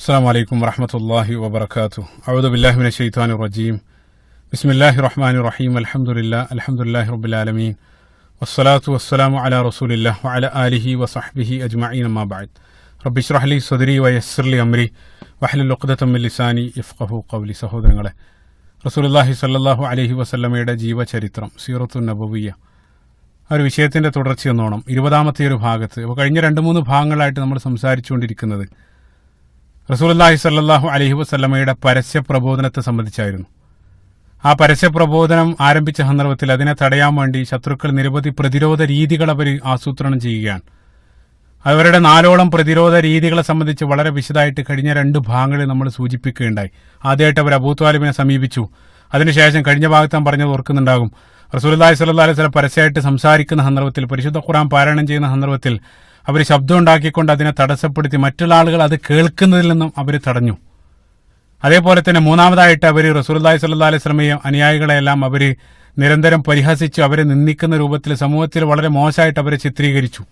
അസ്സലാമു അലൈക്കും വറഹ്മത്തുള്ളാഹി വബറകാതുഹു. അഊദു ബില്ലാഹി മിനശ് ശൈത്വാനിർ റജീം. ബിസ്മില്ലാഹിർ റഹ്മാനിർ റഹീം. അൽഹംദുലില്ലാഹി റബ്ബിൽ ആലമീൻ. വസ്സലാത്തു വസ്സലാമു അലാ റസൂലില്ലാഹി വഅലാ ആലിഹി വസഹ്ബിഹി അജ്മഈൻ. അമ്മാ ബഅദ്. റബ്ബി ഇശ്റഹ് ലി സദ്രി വയസ്സിർ ലി അംരി വഹ്ലുൽ ഉഖ്ദതം മിൻ ലിസാനി യഫ്ഖഹു ഖൗലി. സഹോദരങ്ങളെ, റസൂലുള്ളാഹി സ്വല്ലല്ലാഹു അലൈഹി വസല്ലമയുടെ ജീവചരിത്രം, സീറത്തുൻ നബവിയ്യ, ആ ഒരു വിഷയത്തിന്റെ തുടർച്ചയെന്നോണം 20-ാമത്തെ ഒരു ഭാഗത്ത്, അപ്പോൾ കഴിഞ്ഞ 2-3 ഭാഗങ്ങളായിട്ട് നമ്മൾ സംസാരിച്ചുകൊണ്ടിരിക്കുന്നത് റസൂലുള്ളാഹി സ്വല്ലല്ലാഹു അലൈഹി വസല്ലമയുടെ പരസ്യ പ്രബോധനത്തെ സംബന്ധിച്ചായിരുന്നു. ആ പരസ്യ പ്രബോധനം ആരംഭിച്ച സന്ദർഭത്തിൽ അതിനെ തടയാൻ വേണ്ടി ശത്രുക്കൾ നിരവധി പ്രതിരോധ രീതികൾ അവർ ആസൂത്രണം ചെയ്യുകയാണ്. അവരുടെ 4ഓളം പ്രതിരോധ രീതികളെ സംബന്ധിച്ച് വളരെ വിശദമായിട്ട് കഴിഞ്ഞ 2 ഭാഗങ്ങളിൽ നമ്മൾ സൂചിപ്പിക്കുകയുണ്ടായി. ആദ്യമായിട്ട് അവർ അബൂ ത്വാലിബിനെ സമീപിച്ചു. അതിനുശേഷം കഴിഞ്ഞ ഭാഗത്ത് ഞാൻ പറഞ്ഞത് ഓർക്കുന്നുണ്ടാകും, റസൂലുള്ളാഹി സ്വല്ലല്ലാഹു അലൈഹി വസല്ലം പരസ്യമായിട്ട് സംസാരിക്കുന്ന സന്ദർഭത്തിൽ, പരിശുദ്ധ ഖുർആൻ പാരായണം ചെയ്യുന്ന സന്ദർഭത്തിൽ അവർ ശബ്ദം ഉണ്ടാക്കിക്കൊണ്ട് അതിനെ തടസ്സപ്പെടുത്തി മറ്റുള്ള ആളുകൾ അത് കേൾക്കുന്നതിൽ നിന്നും അവർ തടഞ്ഞു. അതേപോലെ തന്നെ 3-ാമതായിട്ട് അവർ റസൂലുള്ളാഹി സ്വല്ലല്ലാഹു അലൈഹി വസല്ലമയും അനുയായികളെല്ലാം അവർ നിരന്തരം പരിഹസിച്ചു, അവരെ നിന്ദിക്കുന്ന രൂപത്തിൽ സമൂഹത്തിൽ വളരെ മോശമായിട്ട് അവരെ ചിത്രീകരിച്ചു.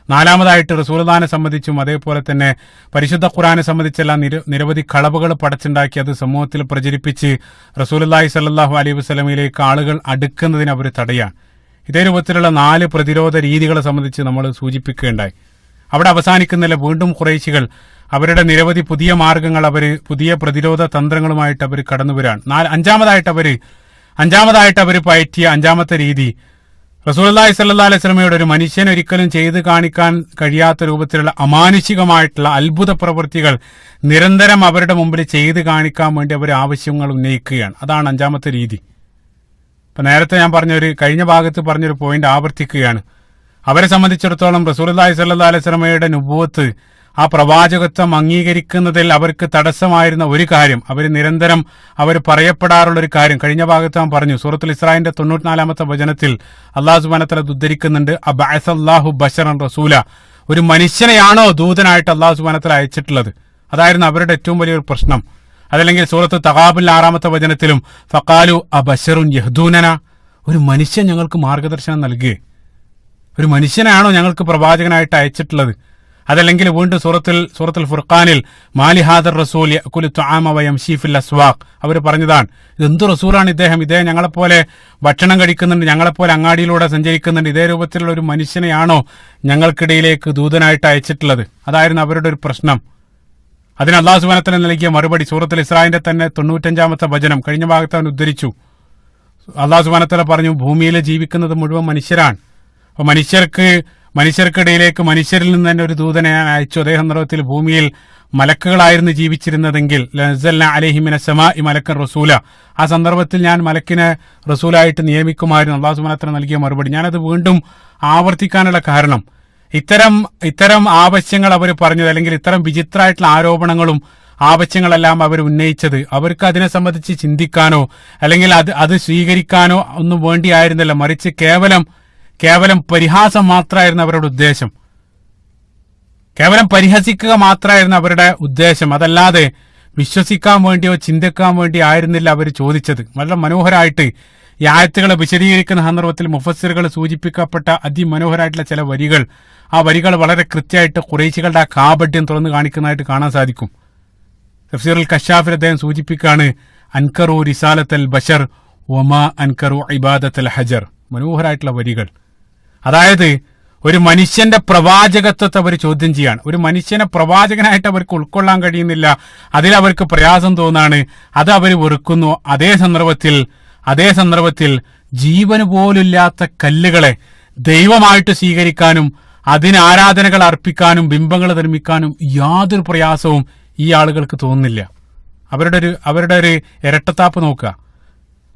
4-ാമതായിട്ട് റസൂലുള്ളാഹിനെ സംബന്ധിച്ചും അതേപോലെ തന്നെ പരിശുദ്ധ ഖുർആനെ സംബന്ധിച്ചെല്ലാം നിരവധി കളവുകൾ പടച്ചുണ്ടാക്കി അത് സമൂഹത്തിൽ പ്രചരിപ്പിച്ച് റസൂലുള്ളാഹി സ്വല്ലല്ലാഹു അലൈഹി വസല്ലമയിലേക്ക് ആളുകൾ അടുക്കുന്നതിന് അവർ തടയാൻ. ഇതേ രൂപത്തിലുള്ള 4 പ്രതിരോധ രീതികളെ സംബന്ധിച്ച് നമ്മൾ സൂചിപ്പിക്കുകയുണ്ടായി. അവിടെ അവസാനിക്കുന്നില്ല. വീണ്ടും ഖുറൈശികൾ അവരുടെ നിരവധി പുതിയ മാർഗങ്ങൾ, പുതിയ പ്രതിരോധ തന്ത്രങ്ങളുമായിട്ട് അവർ കടന്നു വരാൻ. അഞ്ചാമതായിട്ട് അവർ പയറ്റിയ 5-ാമത്തെ രീതി, റസൂലുള്ളാഹി സ്വല്ലല്ലാഹു അലൈഹി വസല്ലമയുടെ ഒരു മനുഷ്യൻ ഒരിക്കലും ചെയ്ത് കാണിക്കാൻ കഴിയാത്ത രൂപത്തിലുള്ള അമാനുഷികമായിട്ടുള്ള അത്ഭുത പ്രവൃത്തികൾ നിരന്തരം അവരുടെ മുമ്പിൽ ചെയ്ത് കാണിക്കാൻ വേണ്ടി അവർ ആവശ്യങ്ങൾ ഉന്നയിക്കുകയാണ്. അതാണ് 5-ാമത്തെ രീതി. ഇപ്പൊ നേരത്തെ ഞാൻ കഴിഞ്ഞ ഭാഗത്ത് പറഞ്ഞൊരു പോയിന്റ് ആവർത്തിക്കുകയാണ്. അവരെ സംബന്ധിച്ചിടത്തോളം റസൂലുള്ളാഹി സ്വല്ലല്ലാഹു അലൈഹി വസല്ലമയുടെ നുബുവത്ത്, ആ പ്രവാചകത്വം അംഗീകരിക്കുന്നതിൽ അവർക്ക് തടസ്സമായിരുന്ന ഒരു കാര്യം, നിരന്തരം അവർ പറയപ്പെടാറുള്ള ഒരു കാര്യം കഴിഞ്ഞ ഭാഗത്ത് ഞാൻ പറഞ്ഞു. സൂറത്തുൽ ഇസ്രായിന്റെ 94-ാമത്തെ വചനത്തിൽ അല്ലാഹു സുബ്ഹാനഹു വ തആല ഉദ്ധരിക്കുന്നുണ്ട്, അബഅസല്ലാഹു ബശറൻ റസൂല, ഒരു മനുഷ്യനെയാണോ ദൂതനായിട്ട് അല്ലാഹു സുബ്ഹാനഹു വ തആല അയച്ചിട്ടുള്ളത്? അതായിരുന്നു അവരുടെ ഏറ്റവും വലിയൊരു പ്രശ്നം. അതല്ലെങ്കിൽ സൂറത്ത് തഗാബുൽ 6-ാമത്തെ വചനത്തിലും ഫഖാലു അബശറുൻ യഹ്ദൂനന, ഒരു മനുഷ്യൻ ഞങ്ങൾക്ക് മാർഗദർശനം നൽകുകയെ, ഒരു മനുഷ്യനാണോ ഞങ്ങൾക്ക് പ്രവാചകനായിട്ട് അയച്ചിട്ടുള്ളത്? അതല്ലെങ്കിൽ വീണ്ടും സൂറത്തുൽ ഫുർഖാനിൽ മാലി ഹാദർ റസൂൽ യഅകുലു തുആമ വയംശി ഫിൽ അസ്വാഖ്, അവർ പറഞ്ഞതാണ്, ഇതെന്തു റസൂലാണ് ഇദ്ദേഹം ഞങ്ങളെപ്പോലെ ഭക്ഷണം കഴിക്കുന്നുണ്ട്, ഞങ്ങളെപ്പോലെ അങ്ങാടിയിലൂടെ സഞ്ചരിക്കുന്നുണ്ട്, ഇതേ രൂപത്തിലുള്ള ഒരു മനുഷ്യനെയാണോ ഞങ്ങൾക്കിടയിലേക്ക് ദൂതനായിട്ട് അയച്ചിട്ടുള്ളത്? അതായിരുന്നു അവരുടെ ഒരു പ്രശ്നം. അതിന് അല്ലാഹു സുബ്ഹാനഹു വ തആല നൽകിയ മറുപടി സൂറത്തുൽ ഇസ്രായിന്റെ തന്നെ 95-ാമത്തെ വചനം കഴിഞ്ഞ ഭാഗത്ത് അവൻ ഉദ്ധരിച്ചു. അല്ലാഹു സുബ്ഹാനഹു വ തആല പറഞ്ഞു, ഭൂമിയിൽ ജീവിക്കുന്നത് മുഴുവൻ മനുഷ്യരാണ്. അപ്പൊ മനുഷ്യർക്കിടയിലേക്ക് മനുഷ്യരിൽ നിന്ന് തന്നെ ഒരു ദൂതനെ ഞാൻ അയച്ചു. അതേ സന്ദർഭത്തിൽ ഭൂമിയിൽ മലക്കുകളായിരുന്നു ജീവിച്ചിരുന്നതെങ്കിൽ നസ്സൽനാ അലൈഹിം മിനസ് സമാഇ മലക്കൻ റസൂല, ആ സന്ദർഭത്തിൽ ഞാൻ മലക്കിനെ റസൂലായിട്ട് നിയമിക്കുമായിരുന്നു. അല്ലാഹു സുബ്ഹാനഹു വ തആല നൽകിയ മറുപടി. ഞാനത് വീണ്ടും ആവർത്തിക്കാനുള്ള കാരണം, ഇത്തരം ആവശ്യങ്ങൾ അവർ പറഞ്ഞത്, അല്ലെങ്കിൽ ഇത്തരം വിചിത്രമായിട്ടുള്ള ആരോപണങ്ങളും ആവശ്യങ്ങളെല്ലാം അവർ ഉന്നയിച്ചത് അവർക്ക് അതിനെ സംബന്ധിച്ച് ചിന്തിക്കാനോ അല്ലെങ്കിൽ അത് സ്വീകരിക്കാനോ ഒന്നും വേണ്ടിയായിരുന്നില്ല, മറിച്ച് കേവലം പരിഹാസം മാത്രമായിരുന്നു അവരുടെ ഉദ്ദേശം. കേവലം പരിഹസിക്കുക മാത്രമായിരുന്നു അവരുടെ ഉദ്ദേശം. അതല്ലാതെ വിശ്വസിക്കാൻ വേണ്ടിയോ ചിന്തിക്കാൻ വേണ്ടി ആയിരുന്നില്ല അവർ ചോദിച്ചത്. വളരെ മനോഹരമായിട്ട് ഈ ആയത്തുകളെ വിശദീകരിക്കുന്ന സന്ദർഭത്തിൽ മുഫസ്സിറുകൾ സൂചിപ്പിക്കപ്പെട്ട അതിമനോഹരമായിട്ടുള്ള ചില വരികൾ, ആ വരികൾ വളരെ കൃത്യമായിട്ട് ഖുറൈശികളുടെ ആ കാപട്യം തുറന്നു കാണിക്കുന്നതായിട്ട് കാണാൻ സാധിക്കും. തഫ്സീറുൽ കശാഫിൽ അദ്ദേഹം സൂചിപ്പിക്കുകയാണ്, അൻകറു റിസാലത്തൽ ബശർ വമാ അൻകറു ഇബാദത്തൽ ഹജർ. മനോഹരമായിട്ടുള്ള വരികൾ. അതായത് ഒരു മനുഷ്യന്റെ പ്രവാചകത്വത്തെ അവർ ചോദ്യം ചെയ്യാണ്. ഒരു മനുഷ്യനെ പ്രവാചകനായിട്ട് അവർക്ക് ഉൾക്കൊള്ളാൻ കഴിയുന്നില്ല, അതിലവർക്ക് പ്രയാസം തോന്നാണ്, അത് അവർ വെറുക്കുന്നു. അതേ സന്ദർഭത്തിൽ ജീവന് പോലില്ലാത്ത കല്ലുകളെ ദൈവമായിട്ട് സ്വീകരിക്കാനും അതിന് ആരാധനകൾ അർപ്പിക്കാനും ബിംബങ്ങൾ നിർമ്മിക്കാനും യാതൊരു പ്രയാസവും ഈ ആളുകൾക്ക് തോന്നുന്നില്ല. അവരുടെ ഒരു ഇരട്ടത്താപ്പ് നോക്കുക.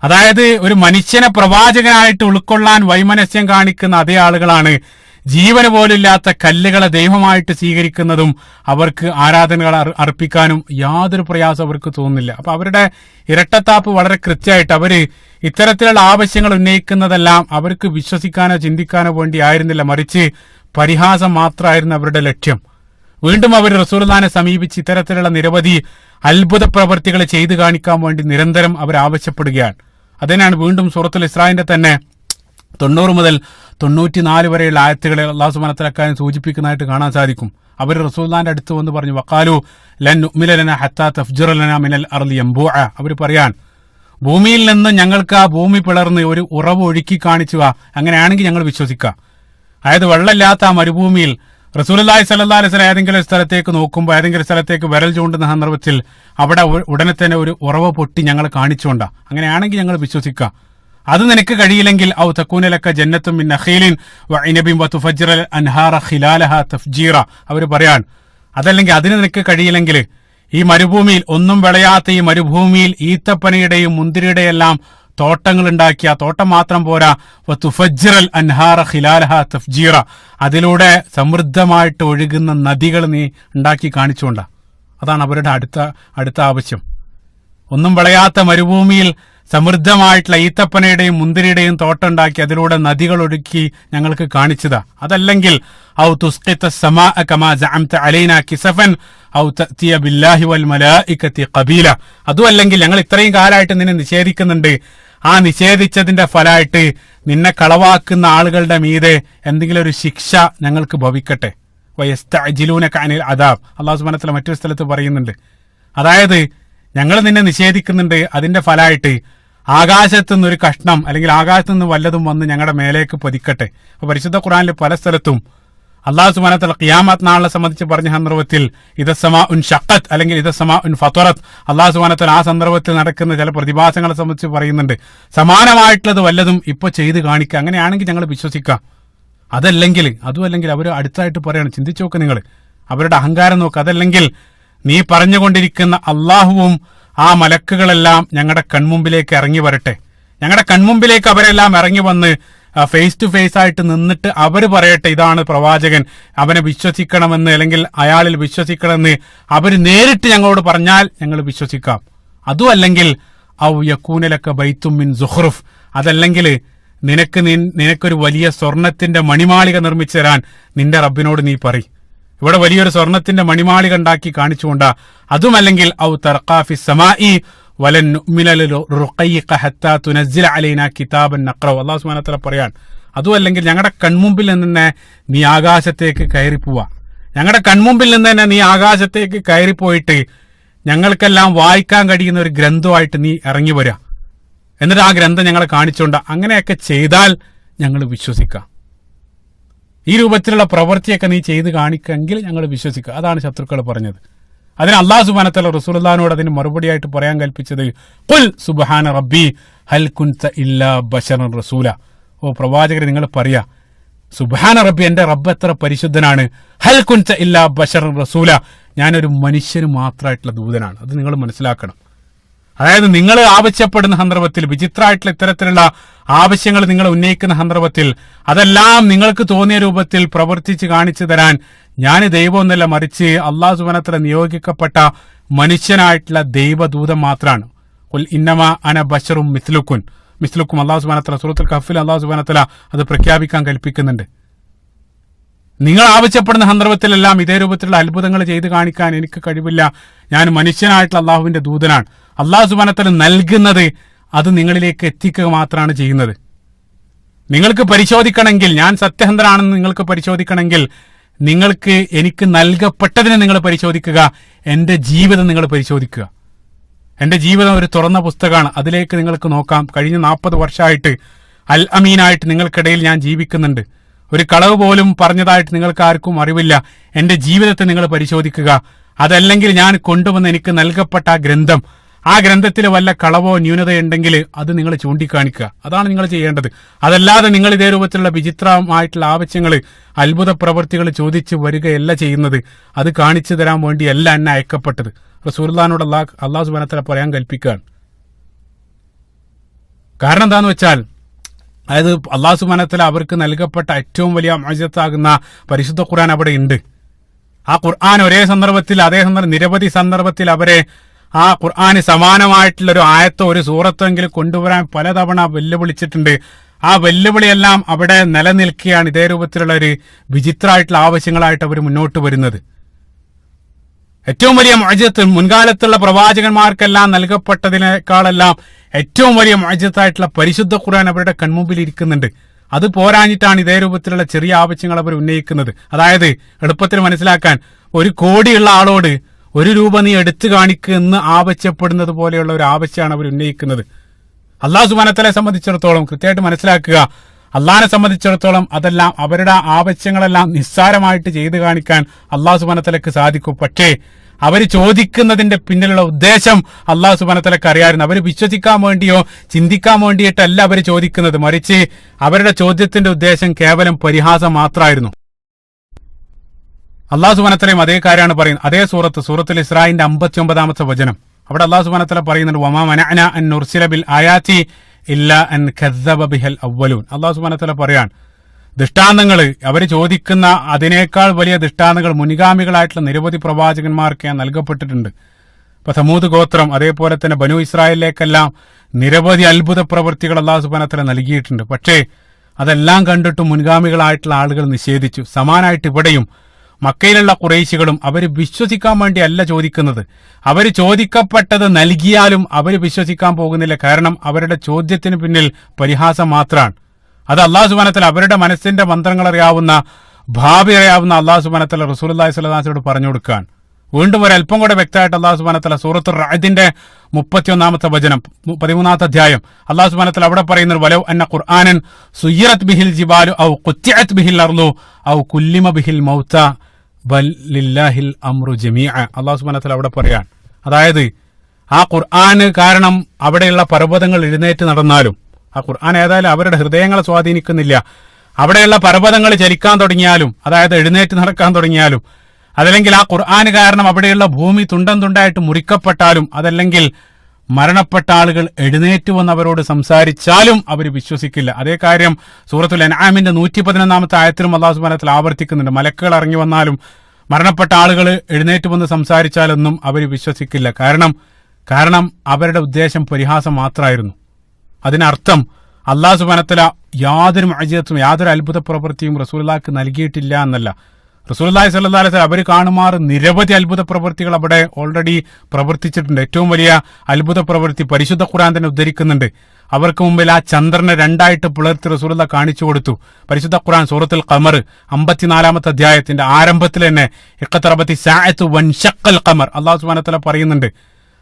അതായത് ഒരു മനുഷ്യനെ പ്രവാചകനായിട്ട് ഉൾക്കൊള്ളാൻ വൈമനസ്യം കാണിക്കുന്ന അതേ ആളുകളാണ് ജീവന് പോലില്ലാത്ത കല്ലുകളെ ദൈവമായിട്ട് സ്വീകരിക്കുന്നതും അവർക്ക് ആരാധനകൾ അർപ്പിക്കാനും യാതൊരു പ്രയാസം അവർക്ക് തോന്നുന്നില്ല. അപ്പൊ അവരുടെ ഇരട്ടത്താപ്പ് വളരെ കൃത്യമായിട്ട് അവര് ഇത്തരത്തിലുള്ള ആവശ്യങ്ങൾ ഉന്നയിക്കുന്നതെല്ലാം അവർക്ക് വിശ്വസിക്കാനോ ചിന്തിക്കാനോ വേണ്ടി ആയിരുന്നില്ല, മറിച്ച് പരിഹാസം മാത്രമായിരുന്നു അവരുടെ ലക്ഷ്യം. വീണ്ടും അവർ റസൂലുള്ളാഹിനെ സമീപിച്ച് ഇത്തരത്തിലുള്ള നിരവധി അത്ഭുത പ്രവൃത്തികൾ ചെയ്തു കാണിക്കാൻ വേണ്ടി നിരന്തരം അവർ ആവശ്യപ്പെടുകയാണ്. അതിനാണ് വീണ്ടും സൂറത്തുൽ ഇസ്രായിന്റെ തന്നെ 90 മുതൽ 94 വരെയുള്ള ആയത്തുകളിൽ അല്ലാഹു സുബ്ഹാനഹു വ തആല അക്കാര്യം സൂചിപ്പിക്കുന്നതായിട്ട് കാണാൻ സാധിക്കും. അവർ റസൂലുള്ളാഹിന്റെ അടുത്ത് വന്ന് പറഞ്ഞു, വഖാലു ലൻ നുഅ്മിന ലനാ ഹത്താ തഫ്ജറ ലനാ മിനൽ അർളി യംബൂഅ. അവർ പറയാൻ, ഭൂമിയിൽ നിന്ന് ഞങ്ങൾക്ക് ആ ഭൂമി പിളർന്ന് ഒരു ഉറവ് ഒഴുക്കി കാണിച്ചു, അങ്ങനെയാണെങ്കിൽ ഞങ്ങൾ വിശ്വസിക്കാം. അതായത് വെള്ളമില്ലാത്ത ആ മരുഭൂമിയിൽ റസൂലുള്ളാഹി സ്വല്ലല്ലാഹു അലൈഹി വസല്ലം ഏതെങ്കിലും ഒരു സ്ഥലത്തേക്ക് നോക്കുമ്പോൾ, ഏതെങ്കിലും സ്ഥലത്തേക്ക് വിരൽ ചൂണ്ടുന്ന സന്ദർഭത്തിൽ അവിടെ ഉടനെ തന്നെ ഒരു ഉറവ് പൊട്ടി ഞങ്ങൾ കാണിച്ചുകൊണ്ടാ, അങ്ങനെയാണെങ്കിൽ ഞങ്ങൾ വിശ്വസിക്കാം. അത് നിനക്ക് കഴിയില്ലെങ്കിൽ ഔ തകൂന ലക ജന്നത്തും മിൻ നഖീലിൻ വഇനബിൻ വതുഫജ്ജിറൽ അൻഹാറ ഖിലാലഹാ തഫ്ജീറ. അവർ പറയാൻ, അതല്ലെങ്കിൽ അതിന് നിനക്ക് കഴിയില്ലെങ്കിൽ ഈ മരുഭൂമിയിൽ, ഒന്നും വിളയാത്ത ഈ മരുഭൂമിയിൽ ഈത്തപ്പനയുടെയും മുന്തിരിയുടെയും എല്ലാം തോട്ടങ്ങൾ ഉണ്ടാക്കിയ, തോട്ടം മാത്രം പോരാ, വതുഫജ്ജിറൽ അൻഹാറ ഖിലാലഹാ തഫ്ജീറ, അതിലൂടെ സമൃദ്ധമായിട്ട് ഒഴുകുന്ന നദികൾ നീ ഉണ്ടാക്കി കാണിച്ചുകൊണ്ടാ. അതാണ് അവരുടെ അടുത്ത ആവശ്യം. ഒന്നും വിളയാത്ത മരുഭൂമിയിൽ സമൃദ്ധമായിട്ടുള്ള ഈത്തപ്പനയുടെയും മുന്തിരിയുടെയും തോട്ടം ഉണ്ടാക്കി അതിലൂടെ നദികൾ ഒഴുക്കി ഞങ്ങൾക്ക് കാണിച്ചതാ. അതല്ലെങ്കിൽ ഔ തുസ്ഖിത സമാഅ കമാ സഅംത അലൈനാ കിസഫൻ ഔ തഅതിയ ബില്ലാഹി വൽ മലായികതി ഖബീല. അതുമല്ലെങ്കിൽ ഞങ്ങൾ ഇത്രയും കാലമായിട്ട് നിന്നെ നിഷേധിക്കുന്നുണ്ട്, ആ നിഷേധിച്ചതിന്റെ ഫലമായിട്ട് നിന്നെ കളവാക്കുന്ന ആളുകളുടെ മീതെ എന്തെങ്കിലും ഒരു ശിക്ഷ ഞങ്ങൾക്ക് ഭവിക്കട്ടെ. വയസ്തഅജിലൂനക അനിൽ അദാബ്. അല്ലാഹു സുബ്ഹാനഹു വ തആല മറ്റൊരു സ്ഥലത്ത് പറയുന്നുണ്ട്, അതായത് ഞങ്ങൾ നിന്നെ നിഷേധിക്കുന്നുണ്ട്, അതിന്റെ ഫലമായിട്ട് ആകാശത്തു നിന്നൊരു കഷ്ണം അല്ലെങ്കിൽ ആകാശത്തു നിന്ന് വല്ലതും വന്ന് ഞങ്ങളുടെ മേലേക്ക് പതിക്കട്ടെ. അപ്പൊ പരിശുദ്ധ ഖുർആനിൽ പല സ്ഥലത്തും അല്ലാഹു സുബ്ഹാനഹു വ തആല ഖിയാമത്ത് നാളിനെ സംബന്ധിച്ച് പറഞ്ഞ സന്ദർഭത്തിൽ ഇദസ്സമാഉൻ ഷഖത്ത് അല്ലെങ്കിൽ ഇദസ്സമാഉൻ ഫതറത്ത്, അല്ലാഹു സുബ്ഹാനഹു വ തആല ആ സന്ദർഭത്തിൽ നടക്കുന്ന ചില പ്രതിഭാസങ്ങളെ സംബന്ധിച്ച് പറയുന്നുണ്ട്. സമാനമായിട്ടുള്ളത് വല്ലതും ഇപ്പൊ ചെയ്ത് കാണിക്കുക, അങ്ങനെയാണെങ്കിൽ ഞങ്ങൾ വിശ്വസിക്കാം. അതുമല്ലെങ്കിൽ അവർ അടുത്തായിട്ട് പറയാണ്, ചിന്തിച്ചു നോക്ക് നിങ്ങൾ അവരുടെ അഹങ്കാരം നോക്ക്. അതല്ലെങ്കിൽ നീ പറഞ്ഞുകൊണ്ടിരിക്കുന്ന അള്ളാഹുവും ആ മലക്കുകളെല്ലാം ഞങ്ങളുടെ കൺമുമ്പിലേക്ക് ഇറങ്ങി വരട്ടെ, ഞങ്ങളുടെ കൺമുമ്പിലേക്ക് അവരെല്ലാം ഇറങ്ങി വന്ന് ഫേസ് ടു ഫേസ് ആയിട്ട് നിന്നിട്ട് അവർ പറയട്ടെ, ഇതാണ് പ്രവാചകൻ, അവനെ വിശ്വസിക്കണമെന്ന് അല്ലെങ്കിൽ അയാളിൽ വിശ്വസിക്കണമെന്ന് അവർ നേരിട്ട് ഞങ്ങളോട് പറഞ്ഞാൽ ഞങ്ങൾ വിശ്വസിക്കാം. അതുമല്ലെങ്കിൽ ഔ യകൂനലക ബൈത്തും മിൻ സുഖ്റുഫ്, അതല്ലെങ്കിൽ നിനക്കൊരു വലിയ സ്വർണത്തിന്റെ മണിമാളിക നിർമ്മിച്ചു തരാൻ നിന്റെ റബ്ബിനോട് നീ പറയും. ഇവിടെ വലിയൊരു സ്വർണത്തിന്റെ മണിമാളിക ഉണ്ടാക്കി കാണിച്ചുകൊണ്ടാ. അതുമല്ലെങ്കിൽ ഔ തർഖാ ഫിസ് സമാഇ വലൻ നുഅ്മിന ലിറുഖയ്യിക ഹത്താ തുനസ്സില അലൈനാ കിതാബൻ നഖ്റഉ. അല്ലാഹു സുബ്ഹാനഹു വ തആല പറയാൻ, അതുമല്ലെങ്കിൽ ഞങ്ങളുടെ കൺമുമ്പിൽ നിന്ന് നീ ആകാശത്തേക്ക് കയറിപ്പോവാ, ഞങ്ങളുടെ കൺമുമ്പിൽ നിന്ന് തന്നെ നീ ആകാശത്തേക്ക് കയറിപ്പോയിട്ട് ഞങ്ങൾക്കെല്ലാം വായിക്കാൻ കഴിയുന്ന ഒരു ഗ്രന്ഥമായിട്ട് നീ ഇറങ്ങി വരിക, എന്നിട്ട് ആ ഗ്രന്ഥം ഞങ്ങളെ കാണിച്ചുകൊണ്ട. അങ്ങനെയൊക്കെ ചെയ്താൽ ഞങ്ങൾ വിശ്വസിക്കാം. ഈ രൂപത്തിലുള്ള പ്രവൃത്തിയൊക്കെ നീ ചെയ്ത് കാണിക്കെങ്കിൽ ഞങ്ങൾ വിശ്വസിക്കുക. അതാണ് ശത്രുക്കൾ പറഞ്ഞത്. അതിന് അല്ലാഹു സുബ്ഹാനഹു വ തആല റസൂലുള്ളാഹിനോട് അതിന് മറുപടിയായിട്ട് പറയാൻ കൽപ്പിച്ചത്, ഖുൽ സുബ്ഹാന റബ്ബി ഹൽ കുൻത ഇല്ലാ ബശറൻ റസൂല. ഓ പ്രവാചകരെ, നിങ്ങൾ പറയാ, സുബ്ഹാന റബ്ബി, എന്റെ റബ്ബ് എത്ര പരിശുദ്ധനാണ്, ഹൽ കുൻത ഇല്ലാ ബശറൻ റസൂല, ഞാനൊരു മനുഷ്യന് മാത്രമായിട്ടുള്ള ദൂതനാണ്. അത് നിങ്ങൾ മനസ്സിലാക്കണം. അതായത് നിങ്ങൾ ആവശ്യപ്പെടുന്ന സന്ദർഭത്തിൽ, വിചിത്രമായിട്ടുള്ള ഇത്തരത്തിലുള്ള ആവശ്യങ്ങൾ നിങ്ങൾ ഉന്നയിക്കുന്ന സന്ദർഭത്തിൽ അതെല്ലാം നിങ്ങൾക്ക് തോന്നിയ രൂപത്തിൽ പ്രവർത്തിച്ച് കാണിച്ചു തരാൻ ഞാൻ ദൈവമൊന്നല്ല, മറിച്ച് അല്ലാഹു സുബ്ഹാനഹു വ തആല നിയോഗിക്കപ്പെട്ട മനുഷ്യനായിട്ടുള്ള ദൈവദൂതൻ മാത്രമാണ്. ഖുൽ ഇന്നമാ അന ബശറും മിസ്ലുക്കും. അല്ലാഹു സുബ്ഹാനഹു വ തആല സൂറത്തുൽ കഹ്ഫിൽ അല്ലാഹു സുബ്ഹാനഹു വ തആല അത് പ്രഖ്യാപിക്കാൻ കൽപ്പിക്കുന്നുണ്ട്. നിങ്ങൾ ആവശ്യപ്പെടുന്ന സന്ദർഭത്തിലെല്ലാം ഇതേ രൂപത്തിലുള്ള അത്ഭുതങ്ങൾ ചെയ്ത് കാണിക്കാൻ എനിക്ക് കഴിവില്ല, ഞാൻ മനുഷ്യനായിട്ടുള്ള അള്ളാഹുവിന്റെ ദൂതനാണ്. അല്ലാഹു സുബ്ഹാനഹു വ തആല നൽകുന്നത് അത് നിങ്ങളിലേക്ക് എത്തിക്കുക മാത്രമാണ് ചെയ്യുന്നത്. നിങ്ങൾക്ക് പരിശോധിക്കണമെങ്കിൽ, ഞാൻ സത്യസന്ധനാണെന്ന് നിങ്ങൾക്ക് പരിശോധിക്കണമെങ്കിൽ, നിങ്ങൾക്ക് എനിക്ക് നൽകപ്പെട്ടതിനെ നിങ്ങൾ പരിശോധിക്കുക, എന്റെ ജീവിതം നിങ്ങൾ പരിശോധിക്കുക. എന്റെ ജീവിതം ഒരു തുറന്ന പുസ്തകമാണ്, അതിലേക്ക് നിങ്ങൾക്ക് നോക്കാം. കഴിഞ്ഞ 40 വർഷമായിട്ട് അൽ അമീനായിട്ട് നിങ്ങൾക്കിടയിൽ ഞാൻ ജീവിക്കുന്നുണ്ട്. ഒരു കളവ് പോലും പറഞ്ഞതായിട്ട് നിങ്ങൾക്ക് ആർക്കും അറിവില്ല. എന്റെ ജീവിതത്തെ നിങ്ങൾ പരിശോധിക്കുക. അതല്ലെങ്കിൽ ഞാൻ കൊണ്ടുവന്ന് എനിക്ക് നൽകപ്പെട്ട ആ ഗ്രന്ഥം, ആ ഗ്രന്ഥത്തിൽ വല്ല കളവോ ന്യൂനതയുണ്ടെങ്കിൽ അത് നിങ്ങൾ ചൂണ്ടിക്കാണിക്കുക. അതാണ് നിങ്ങൾ ചെയ്യേണ്ടത്. അതല്ലാതെ നിങ്ങൾ ഇതേ രൂപത്തിലുള്ള വിചിത്രമായിട്ടുള്ള ആവശ്യങ്ങൾ, അത്ഭുത പ്രവൃത്തികൾ ചോദിച്ചു വരികയല്ല ചെയ്യുന്നത്. അത് കാണിച്ചു തരാൻ വേണ്ടിയല്ല എന്നെ അയക്കപ്പെട്ടത്. റസൂലുള്ളാഹിനോട് അല്ലാഹു സുബ്ഹാനഹു വ തആല പറയാൻ കൽപ്പിക്കുകയാണ്. കാരണം എന്താന്ന് വെച്ചാൽ, അതായത് അല്ലാഹു സുബ്ഹാനഹു വ തആല അവർക്ക് നൽകപ്പെട്ട ഏറ്റവും വലിയ മുഅ്ജിസത്താകുന്ന പരിശുദ്ധ ഖുർആൻ അവിടെ ഉണ്ട്. ആ ഖുർആൻ ഒരേ സന്ദർഭത്തിൽ, നിരവധി സന്ദർഭത്തിൽ അവരെ ആ ഖുർആന് സമാനമായിട്ടുള്ള ഒരു ആയത്തോ ഒരു സൂറത്തെങ്കിലും കൊണ്ടുവരാൻ പലതവണ വെല്ലുവിളിച്ചിട്ടുണ്ട്. ആ വെല്ലുവിളിയെല്ലാം അവിടെ നിലനിൽക്കുകയാണ്. ഇതേ രൂപത്തിലുള്ള ഒരു വിചിത്രമായിട്ടുള്ള ആവശ്യങ്ങളായിട്ട് അവർ മുന്നോട്ട് വരുന്നത്. ഏറ്റവും വലിയ മുഅ്ജിസത്ത് മുൻകാലത്തുള്ള പ്രവാചകന്മാർക്കെല്ലാം നൽകപ്പെട്ടതിനേക്കാളെല്ലാം ഏറ്റവും വലിയ മുഅ്ജിസത്തായിട്ടുള്ള പരിശുദ്ധ ഖുർആൻ അവരുടെ കൺമുമ്പിൽ ഇരിക്കുന്നുണ്ട്. അത് പോരാഞ്ഞിട്ടാണ് ഇതേ രൂപത്തിലുള്ള ചെറിയ ആവശ്യങ്ങൾ അവർ ഉന്നയിക്കുന്നത്. അതായത് എളുപ്പത്തിൽ മനസ്സിലാക്കാൻ, 1 കോടിയുള്ള ആളോട് 1 രൂപ നീ എടുത്തു കാണിക്കുമെന്ന് ആവശ്യപ്പെടുന്നത് പോലെയുള്ള ഒരു ആവശ്യമാണ് അവർ ഉന്നയിക്കുന്നത്. അള്ളാഹു സുബ്ഹാനഹു വ തആലയെ സംബന്ധിച്ചിടത്തോളം കൃത്യമായിട്ട് മനസ്സിലാക്കുക, അള്ളാഹിനെ സംബന്ധിച്ചിടത്തോളം അതെല്ലാം അവരുടെ ആവശ്യങ്ങളെല്ലാം നിസ്സാരമായിട്ട് ചെയ്തു കാണിക്കാൻ അള്ളാഹു സുബ്ഹാനഹു വ തആലയ്ക്ക് സാധിക്കും. പക്ഷേ അവർ ചോദിക്കുന്നതിന്റെ പിന്നിലുള്ള ഉദ്ദേശം അള്ളാഹു സുബ്ഹാനഹു വ തആലയ്ക്ക് അറിയാമായിരുന്നു. അവർ വിശ്വസിക്കാൻ വേണ്ടിയോ ചിന്തിക്കാൻ വേണ്ടിയിട്ടല്ല അവർ ചോദിക്കുന്നത്, മറിച്ച് അവരുടെ ചോദ്യത്തിന്റെ ഉദ്ദേശം കേവലം പരിഹാസം മാത്രമായിരുന്നു. അള്ളാഹു സുബ്ഹാനഹു വ തആലയും അതേ കാര്യമാണ് പറയുന്നത്. അതേ സൂറത്തുൽ ഇസ്രാഇന്റെ 59-ാമത്തെ വചനം, അവിടെ അള്ളാഹു സുബ്ഹാനഹു വ തആല പറയുന്നുണ്ട്, വമാ മനഅനാ അൻ നുർസില ബിൽ ആയാതി ഇല്ലാ അൻ കദ്ദബ ബിഹൽ അവ്വലൂൻ. അള്ളാഹു സുബ്ഹാനഹു വ തആല പറയാൻ, ദൃഷ്ടാന്തങ്ങൾ അവർ ചോദിക്കുന്ന അതിനേക്കാൾ വലിയ ദൃഷ്ടാന്തങ്ങൾ മുൻഗാമികളായിട്ടുള്ള നിരവധി പ്രവാചകന്മാർക്ക് നൽകപ്പെട്ടിട്ടുണ്ട്. ഇപ്പൊ സമൂദ് ഗോത്രം, അതേപോലെ തന്നെ ബനു ഇസ്രായേലിലേക്കെല്ലാം നിരവധി അത്ഭുത പ്രവൃത്തികൾ അള്ളാഹു സുബ്ഹാനഹു വ തആല നൽകിയിട്ടുണ്ട്. പക്ഷേ അതെല്ലാം കണ്ടിട്ടും മുൻഗാമികളായിട്ടുള്ള ആളുകൾ നിഷേധിച്ചു. സമാനായിട്ട് ഇവിടെയും മക്കയിലുള്ള ഖുറൈശികളും അവർ വിശ്വസിക്കാൻ വേണ്ടി അല്ല ചോദിക്കുന്നത്, അവർ ചോദിക്കപ്പെട്ടത് നൽകിയാലും അവർ വിശ്വസിക്കാൻ പോകുന്നില്ല. കാരണം അവരുടെ ചോദ്യത്തിന് പിന്നിൽ പരിഹാസം മാത്രമാണ്. അത് അള്ളാഹു സുബ്ഹാനഹു വ തആല അവരുടെ മനസ്സിന്റെ മന്ത്രങ്ങൾ അറിയാവുന്ന, ഭാവി അറിയാവുന്ന അള്ളാഹു സുബ്ഹാനഹു വ തആല റസൂലുള്ളാഹി സ്വല്ലല്ലാഹു അലൈഹി വസല്ലമയോട് പറഞ്ഞു കൊടുക്കാൻ. വീണ്ടും ഒരല്പം കൂടെ വ്യക്തമായിട്ട് അള്ളാഹു സുബ്ഹാനഹു വ തആല സൂറത്തുർ റഅദിന്റെ 31-ാമത്തെ വചനം 13-ാമത്തെ അധ്യായം അള്ളാഹു സുബ്ഹാനഹു വ തആല അവിടെ പറയുന്നത്, വലൗ അന്ന ഖുർആനൻ സുയ്യിറത് ബിഹിൽ ജിബാലു ഔ ഖുത്തിഅത് ബിഹിൽ അർളു ഔ കുല്ലിമ ബിഹിൽ മൗത ബൽ ലില്ലാഹിൽ അംറു ജമീഅ. അള്ളാഹു സുബ്ഹാനഹു വ തആല അവിടെ പറയാൻ, അതായത് ആ ഖുർആന് കാരണം അവിടെയുള്ള പർവ്വതങ്ങൾ എഴുന്നേറ്റ് നടന്നാലും, ആ ഖുർആൻ ഏതായാലും അവരുടെ ഹൃദയങ്ങളെ സ്വാധീനിക്കുന്നില്ല, അവിടെയുള്ള പർവ്വതങ്ങൾ ചലിക്കാൻ തുടങ്ങിയാലും, അതായത് എഴുന്നേറ്റ് നടക്കാൻ തുടങ്ങിയാലും, അതല്ലെങ്കിൽ ആ ഖുർആന് കാരണം അവിടെയുള്ള ഭൂമി തുണ്ടം തുണ്ടായിട്ട് മുറിക്കപ്പെട്ടാലും, അതല്ലെങ്കിൽ മരണപ്പെട്ട ആളുകൾ എഴുന്നേറ്റ് വന്ന് അവരോട് സംസാരിച്ചാലും അവർ വിശ്വസിക്കില്ല. അതേ കാര്യം സൂറത്തുൽ അൻആമിന്റെ 111-ാമത്തെ ആയത്തിലും അല്ലാഹു സുബ്ഹാനഹു വ തആല ആവർത്തിക്കുന്നുണ്ട്. മലക്കുകൾ ഇറങ്ങി വന്നാലും മരണപ്പെട്ട ആളുകൾ എഴുന്നേറ്റ് വന്ന് സംസാരിച്ചാലൊന്നും അവർ വിശ്വസിക്കില്ല. കാരണം അവരുടെ ഉദ്ദേശം പരിഹാസം മാത്രമായിരുന്നു. അതിനർത്ഥം അല്ലാഹു സുബ്ഹാനഹു വ തആല യാതൊരു മുഅ്ജിസത്തും യാതൊരു അത്ഭുത പ്രവൃത്തിയും റസൂലുള്ളാഹിക്ക് നൽകിയിട്ടില്ല എന്നല്ല. റസൂലുള്ളാഹി സ്വല്ലല്ലാഹു അലൈഹി വസല്ലം അവർ കാണുമാറ് നിരവധി അത്ഭുത പ്രവൃത്തികൾ അവിടെ ഓൾറെഡി പ്രവർത്തിച്ചിട്ടുണ്ട്. ഏറ്റവും വലിയ അത്ഭുത പ്രവൃത്തി പരിശുദ്ധ ഖുർആൻ തന്നെ ഉദ്ധരിക്കുന്നുണ്ട്. അവർക്ക് മുമ്പിൽ ആ ചന്ദ്രനെ 2ആയിട്ട് പിളർത്തി റസൂലുള്ളാഹി കാണിച്ചു കൊടുത്തു. പരിശുദ്ധ ഖുർആൻ സൂറത്തുൽ ഖമർ 54-ാമത്തെ അധ്യായത്തിന്റെ ആരംഭത്തിൽ തന്നെ ഇഖ്തറബത്തി സാഅതു വൻശഖൽ ഖമർ അല്ലാഹു സുബ്ഹാനഹു വ തആല പറയുന്നുണ്ട്,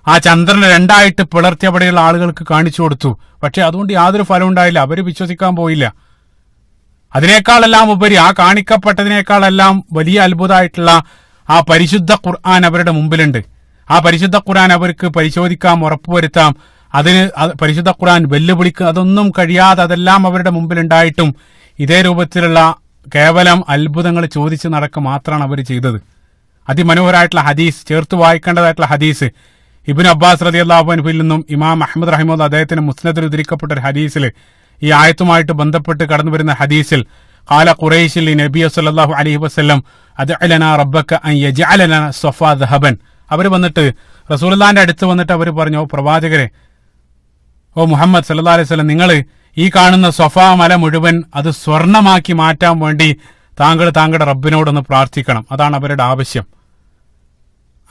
ആ ചന്ദ്രനെ 2ആയിട്ട് പിളർത്തി അവിടെയുള്ള ആളുകൾക്ക് കാണിച്ചു കൊടുത്തു. പക്ഷെ അതുകൊണ്ട് യാതൊരു ഫലം ഉണ്ടായില്ല, അവർ വിശ്വസിക്കാൻ പോയില്ല. അതിനേക്കാളെല്ലാം ഉപരി ആ കാണിക്കപ്പെട്ടതിനേക്കാളെല്ലാം വലിയ അത്ഭുതമായിട്ടുള്ള ആ പരിശുദ്ധ ഖുർആൻ അവരുടെ മുമ്പിലുണ്ട്. ആ പരിശുദ്ധ ഖുർആൻ അവർക്ക് പരിശോധിക്കാം, ഉറപ്പുവരുത്താം. അതിന് പരിശുദ്ധ ഖുർആൻ വെല്ലുവിളിക്കുക അതൊന്നും കഴിയാതെ അതെല്ലാം അവരുടെ മുമ്പിലുണ്ടായിട്ടും ഇതേ രൂപത്തിലുള്ള കേവലം അത്ഭുതങ്ങൾ ചോദിച്ച് നടക്കുക മാത്രമാണ് അവർ ചെയ്തത്. അതിമനോഹരമായിട്ടുള്ള ഹദീസ്, ചേർത്ത് വായിക്കേണ്ടതായിട്ടുള്ള ഹദീസ്, ഇബ്നു അബ്ബാസ് റളിയല്ലാഹു അൻഹുവിൽ നിന്നും ഇമാം അഹ്മദ് റഹിമഹുല്ലാഹ് അദ്ദേഹത്തിന്റെ മുസ്നദിൽ ഉദ്ധരിക്കപ്പെട്ട ഒരു ഹദീസിൽ, ഈ ആയത്തുമായിട്ട് ബന്ധപ്പെട്ട് കടന്നു വരുന്ന ഹദീസിൽ, ഖാല ഖുറൈശിൽ നബി സല്ലല്ലാഹു അലൈഹി വസല്ലം അദ്അലനാ റബ്ബക അൻ യജ്അലനാ സഫാ ദഹബൻ. അവർ വന്നിട്ട് റസൂലുള്ളാഹിന്റെ അടുത്ത് വന്നിട്ട് അവർ പറഞ്ഞു, ഓ പ്രവാചകരെ, ഓ മുഹമ്മദ് സല്ലല്ലാഹു അലൈഹി വസല്ലം, നിങ്ങൾ ഈ കാണുന്ന സഫാ മല മുഴുവൻ അത് സ്വർണമാക്കി മാറ്റാൻ വേണ്ടി താങ്കളുടെ റബ്ബിനോടൊന്ന് പ്രാർത്ഥിക്കണം. അതാണ് അവരുടെ ആവശ്യം.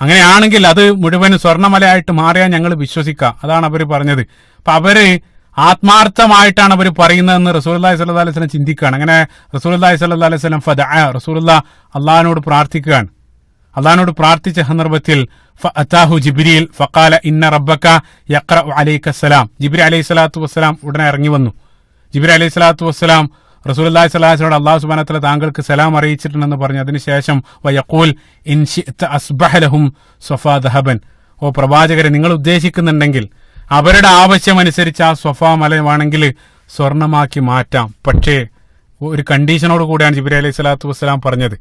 അങ്ങനെയാണെങ്കിൽ അത് മുഴുവൻ സ്വർണ്ണമലയായിട്ട് മാറിയാൽ ഞങ്ങൾ വിശ്വസിക്കാം. അതാണ് അവർ പറഞ്ഞത്. അപ്പൊ അവര് ആത്മാർത്ഥമായിട്ടാണ് അവർ പറയുന്നതെന്ന് റസൂലുള്ളാഹി സ്വല്ലല്ലാഹു അലൈഹി വസല്ലം ചിന്തിക്കുകയാണ്. അങ്ങനെ റസൂലുള്ളാഹി സ്വല്ലല്ലാഹു അലൈഹി വസല്ലം ഫദഅ, റസൂലുള്ളാഹി അള്ളാഹിനോട് പ്രാർത്ഥിക്കുകയാണ്. അള്ളാഹിനോട് പ്രാർത്ഥിച്ച സന്ദർഭത്തിൽ ഫഅതാഹു ജിബ്രീൽ ഫഖാല ഇന്ന റബ്ബക യഖറഉ അലൈക സലാം. ജിബ്രീൽ അലൈഹി സ്വലാത്തു വസ്സലാം ഉടനെ ഇറങ്ങി വന്നു. ജിബ്രീൽ അലൈഹി സ്വലാത്തു വസ്സലാം റസൂലുള്ളാഹി സ്വല്ലല്ലാഹു അലൈഹി വസല്ലം അല്ലാഹു സുബ്ഹാനഹു വ തആല താങ്കൾക്ക് സലാം അറിയിച്ചിട്ടുണ്ടെന്ന് പറഞ്ഞു. അതിനുശേഷം വയഖൂൽ ഇൻ ശിഅത അസ്ബഹ ലഹും സഫാ ദഹബൻ, ഓ പ്രവാചകരെ, നിങ്ങൾ ഉദ്ദേശിക്കുന്നുണ്ടെങ്കിൽ അവരുടെ ആവശ്യമനുസരിച്ച് ആ സഫാ മലയാണെങ്കിൽ സ്വർണമാക്കി മാറ്റാം. പക്ഷേ ഒരു കണ്ടീഷനോട് കൂടിയാണ് ജിബ്രീൽ അലൈഹി സ്വലാത്തു വസ്സലാം പറഞ്ഞത്.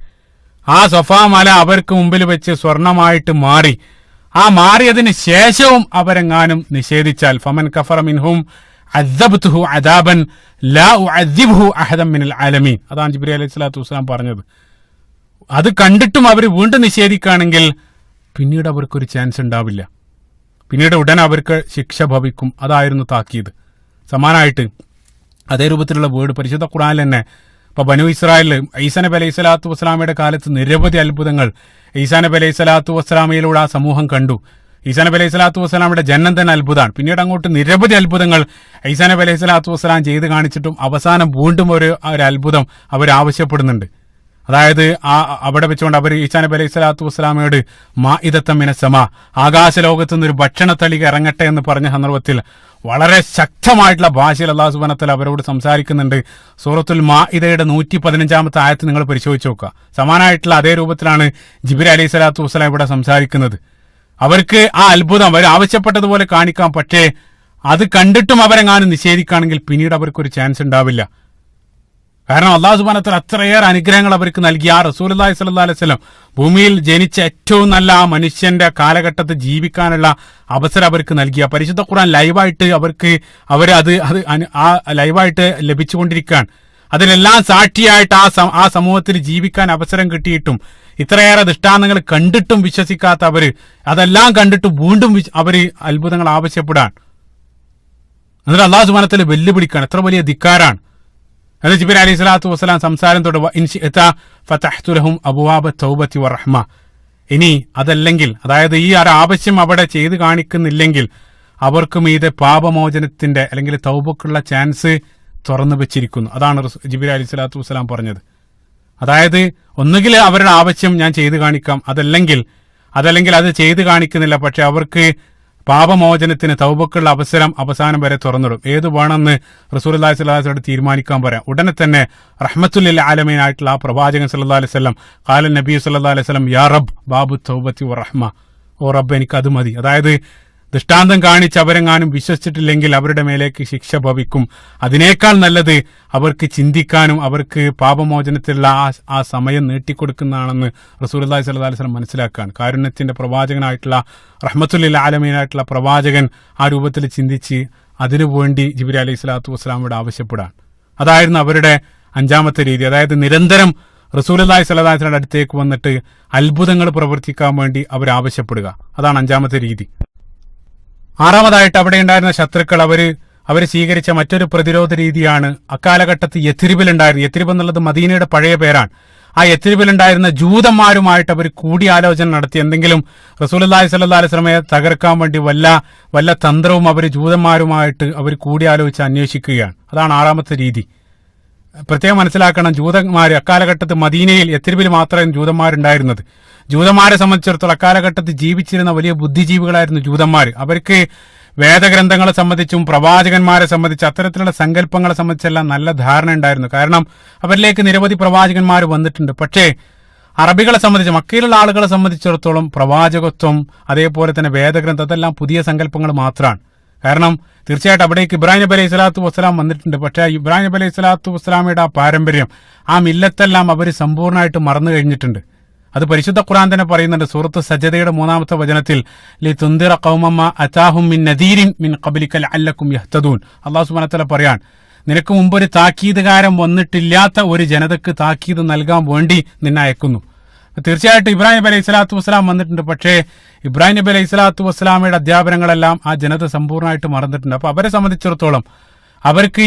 ആ സഫാ മല അവർക്ക് മുമ്പിൽ വെച്ച് സ്വർണമായിട്ട് മാറി, ആ മാറിയതിന് ശേഷവും അവരെങ്ങാനും നിഷേധിച്ചാൽ ഫമൻ കഫറ മിൻഹും അദബ്തുഹു അദാബൻ ലാ ഉഅദിബ്ഹു അഹദൻ മിനൽ ആലമീൻ. അതാണ് ജിബ്രീൽ അലൈഹി സ്വലാത്തു വസ്സലാം പറഞ്ഞത്. അത് കണ്ടിട്ടും അവർ വീണ്ടും നിഷേധിക്കുകയാണെങ്കിൽ പിന്നീട് അവർക്കൊരു ചാൻസ് ഉണ്ടാവില്ല, പിന്നീട് ഉടനെ അവർക്ക് ശിക്ഷ ഭവിക്കും. അതായിരുന്നു താക്കീത്. സമാനമായിട്ട് അതേ രൂപത്തിലുള്ള വേർഡ് പരിശുദ്ധ ഖുർആനിൽ തന്നെ ഇപ്പൊ ബനു ഇസ്രായേൽ ഈസാ നബി അലൈഹി സ്വലാത്തു വസ്സലാമയുടെ കാലത്ത് നിരവധി അത്ഭുതങ്ങൾ ഈസാ നബി അലൈഹി സ്വലാത്തു വസ്സലാമയിലൂടെ ആ സമൂഹം കണ്ടു. ഈസാ നബി അലൈഹി സ്വലാത്തു വസ്സലാമിന്റെ ജനനം തന്നെ അത്ഭുതമാണ്. പിന്നീട് അങ്ങോട്ട് നിരവധി അത്ഭുതങ്ങൾ ഈസാ നബി അലൈഹി സ്വലാത്തു വസ്സലാം ചെയ്ത് കാണിച്ചിട്ടും അവസാനം വീണ്ടും ഒരു അത്ഭുതം അവർ ആവശ്യപ്പെടുന്നുണ്ട്. അതായത് അവിടെ വെച്ചുകൊണ്ട് അവർ ഈസാ നബി അലൈഹി സ്വലാത്തു വസ്സലാമയോട് മാഇദത്തൻ മിനസ്സമാ, ആകാശ ലോകത്തു നിന്നൊരു ഭക്ഷണത്തളിക ഇറങ്ങട്ടെ എന്ന് പറഞ്ഞ സന്ദർഭത്തിൽ വളരെ ശക്തമായിട്ടുള്ള ഭാഷയിൽ അല്ലാഹു സുബ്ഹാനഹു വ തആല അവരോട് സംസാരിക്കുന്നുണ്ട്. സൂറത്തുൽ മാഇദയുടെ 115 ആയത്ത് നിങ്ങൾ പരിശോധിച്ച് നോക്കുക. സമാനമായിട്ടുള്ള അതേ രൂപത്തിലാണ് ജിബ്രീൽ അലൈഹി സ്വലാത്തു വസ്സലാം ഇവിടെ സംസാരിക്കുന്നത്. അവർക്ക് ആ അത്ഭുതം അവർ ആവശ്യപ്പെട്ടതുപോലെ കാണിക്കാം, പക്ഷേ അത് കണ്ടിട്ടും അവരെങ്ങാനും നിഷേധിക്കുകയാണെങ്കിൽ പിന്നീട് അവർക്കൊരു ചാൻസ് ഉണ്ടാവില്ല. കാരണം അല്ലാഹു സുബ്ഹാനഹു വ തആല അത്രയേറെ അനുഗ്രഹങ്ങൾ അവർക്ക് നൽകി. ആ റസൂലുള്ളാഹി സ്വല്ലല്ലാഹു അലൈഹി വസല്ലം ഭൂമിയിൽ ജനിച്ച ഏറ്റവും നല്ല ആ മനുഷ്യന്റെ കാലഘട്ടത്തിൽ ജീവിക്കാനുള്ള അവസരം അവർക്ക് നൽകിയ പരിശുദ്ധ ഖുർആൻ ലൈവായിട്ട് ലൈവായിട്ട് ലഭിച്ചുകൊണ്ടിരിക്കുകയാണ്. അതിനെല്ലാം സാക്ഷിയായിട്ട് ആ സമൂഹത്തിൽ ജീവിക്കാൻ അവസരം കിട്ടിയിട്ടും ഇത്രയേറെ ദൃഷ്ടാന്തങ്ങൾ കണ്ടിട്ടും വിശ്വസിക്കാത്ത അവര് അതെല്ലാം കണ്ടിട്ടും വീണ്ടും അവര് അത്ഭുതങ്ങൾ ആവശ്യപ്പെടാൻ, എന്നിട്ട് അല്ലാഹു സുബ്ഹാനഹു വ തആല വെല്ലുവിളിക്കാൻ എത്ര വലിയ ധിക്കാരാണ്. അത് ജിബ്രീൽ അലൈഹി സ്വലാത്തു വസ്സലാം സംസാരം തുടങ്ങും അബ്വാബ തൗബത്തി വറഹ്മ. ഇനി അതല്ലെങ്കിൽ, അതായത് ഈ ഒരു ആവശ്യം അവിടെ ചെയ്ത് കാണിക്കുന്നില്ലെങ്കിൽ അവർക്ക് മീതെ പാപമോചനത്തിന്റെ അല്ലെങ്കിൽ തൗബക്കുള്ള ചാൻസ് തുറന്നു വെച്ചിരിക്കുന്നു. അതാണ് ജിബ്രീൽ അലൈഹി സ്വലാത്തു വസ്സലാം പറഞ്ഞത്. അതായത് ഒന്നുകിൽ അവരുടെ ആവശ്യം ഞാൻ ചെയ്ത് കാണിക്കാം, അതല്ലെങ്കിൽ അത് ചെയ്ത് കാണിക്കുന്നില്ല, പക്ഷെ അവർക്ക് പാപമോചനത്തിന് തൗബക്കുള്ള അവസരം അവസാനം വരെ തുറന്നിടും. ഏത് വേണമെന്ന് റസൂലുള്ളാഹി സ്വല്ലല്ലാഹു അലൈഹി വസല്ലം തീരുമാനിക്കാൻ പറയാം. ഉടനെ തന്നെ റഹ്മത്തുൽ ലിൽ ആലമീൻ ആയിട്ടുള്ള ആ പ്രവാചകൻ സല്ലല്ലാഹു അലൈഹി വസല്ലം ഖാല നബി സല്ലല്ലാഹു അലൈഹി വസല്ലം യാ റബ്ബ് ബാബു തൗബത്തി വറഹ്മ, ഓ റബ്ബ് എനിക്ക് അത് മതി. അതായത് ദൃഷ്ടാന്തം കാണിച്ച് അവരെങ്ങാനും വിശ്വസിച്ചിട്ടില്ലെങ്കിൽ അവരുടെ മേലേക്ക് ശിക്ഷ ഭവിക്കും. അതിനേക്കാൾ നല്ലത് അവർക്ക് ചിന്തിക്കാനും അവർക്ക് പാപമോചനത്തിലുള്ള ആ സമയം നീട്ടിക്കൊടുക്കുന്നതാണെന്ന് റസൂലുള്ളാഹി സ്വല്ലല്ലാഹു അലൈഹി വസല്ലം മനസ്സിലാക്കുകയാണ്. കാരുണ്യത്തിന്റെ പ്രവാചകനായിട്ടുള്ള റഹ്മത്തുൽ ലിൽ ആലമീനായിട്ടുള്ള പ്രവാചകൻ ആ രൂപത്തിൽ ചിന്തിച്ച് അതിനുവേണ്ടി ജിബ്രീൽ അലൈഹി സ്വലാത്തു വസ്സലാമോട് ആവശ്യപ്പെടാൻ. അതായിരുന്നു അവരുടെ 5ാമത്തെ രീതി. അതായത് നിരന്തരം റസൂലുള്ളാഹി സ്വല്ലല്ലാഹു അലൈഹി വസല്ലം അടുത്തേക്ക് വന്നിട്ട് അത്ഭുതങ്ങൾ പ്രവർത്തിക്കാൻ വേണ്ടി അവർ ആവശ്യപ്പെടുക. അതാണ് 5ാമത്തെ രീതി. 6ാമതായിട്ട് അവിടെ ഉണ്ടായിരുന്ന ശത്രുക്കൾ അവർ സ്വീകരിച്ച മറ്റൊരു പ്രതിരോധ രീതിയാണ് അക്കാലഘട്ടത്തിൽ യഥ്രിബിലുണ്ടായിരുന്നു. യഥ്രിബ് എന്നുള്ളത് മദീനയുടെ പഴയ പേരാണ്. ആ യഥ്രിബിലുണ്ടായിരുന്ന ജൂതന്മാരുമായിട്ട് അവർ കൂടിയാലോചന നടത്തി. എന്തെങ്കിലും റസൂലുള്ളാഹി സ്വല്ലല്ലാഹു അലൈഹി വസല്ലമയെ തകർക്കാൻ വേണ്ടി വല്ല തന്ത്രവും അവർ ജൂതന്മാരുമായിട്ട് അവർ കൂടിയാലോചിച്ച് അന്വേഷിക്കുകയാണ്. അതാണ് 6ാമത്തെ രീതി. പ്രത്യേകം മനസ്സിലാക്കണം, ജൂതന്മാർ അക്കാലഘട്ടത്തിൽ മദീനയിൽ യഥ്രിബിൽ മാത്രമേ ജൂതന്മാരുണ്ടായിരുന്നത്. ജൂതന്മാരെ സംബന്ധിച്ചിടത്തോളം അക്കാലഘട്ടത്തിൽ ജീവിച്ചിരുന്ന വലിയ ബുദ്ധിജീവികളായിരുന്നു ജൂതന്മാർ. അവർക്ക് വേദഗ്രന്ഥങ്ങളെ സംബന്ധിച്ചും പ്രവാചകന്മാരെ സംബന്ധിച്ച് അത്തരത്തിലുള്ള സങ്കല്പങ്ങളെ സംബന്ധിച്ചെല്ലാം നല്ല ധാരണ ഉണ്ടായിരുന്നു. കാരണം അവരിലേക്ക് നിരവധി പ്രവാചകന്മാർ വന്നിട്ടുണ്ട്. പക്ഷേ അറബികളെ സംബന്ധിച്ച്, മക്കയിലുള്ള ആളുകളെ സംബന്ധിച്ചിടത്തോളം പ്രവാചകത്വം അതേപോലെ തന്നെ വേദഗ്രന്ഥം അതെല്ലാം പുതിയ സങ്കല്പങ്ങൾ മാത്രമാണ്. കാരണം തീർച്ചയായിട്ടും അവിടേക്ക് ഇബ്രാഹിം നബി അലൈഹി സ്വലാത്തു വസ്സലാം വന്നിട്ടുണ്ട്. പക്ഷേ ഇബ്രാഹിം നബി അലൈഹി സ്വലാത്തു വസ്സലാമയുടെ ആ പാരമ്പര്യം, ആ മില്ലത്തെല്ലാം അവർ സമ്പൂർണ്ണമായിട്ട് മറന്നു കഴിഞ്ഞിട്ടുണ്ട്. അത് പരിശുദ്ധ ഖുർആൻ തന്നെ പറയുന്നുണ്ട്. സൂറത്ത് സജദയുടെ 3ാമത്തെ വചനത്തിൽ ലിതുൻദിറ ഖൗമമ്മ അതാഹും മിൻ നദീരിൻ മിൻ ഖബ്ലിക ലഅല്ലകും യഹ്തദൂൻ. അല്ലാഹു സുബ്ഹാനഹു വ തആല പറയാൻ, നിനക്ക് മുമ്പ് ഒരു താക്കീതുകാരൻ വന്നിട്ടില്ലാത്ത ഒരു ജനതക്ക് താക്കീത് നൽകാൻ വേണ്ടി നിന്നെ അയക്കുന്നു. തീർച്ചയായിട്ടും ഇബ്രാഹിം നബി അലൈഹി സ്വലാത്തു വസ്സലാം വന്നിട്ടുണ്ട്. പക്ഷേ ഇബ്രാഹിം നബി അലൈഹി സ്വലാത്തു വസ്സലാമയുടെ അധ്യാപനങ്ങളെല്ലാം ആ ജനത സമ്പൂർണ്ണമായിട്ട് മറന്നിട്ടുണ്ട്. അപ്പൊ അവരെ സംബന്ധിച്ചിടത്തോളം അവർക്ക്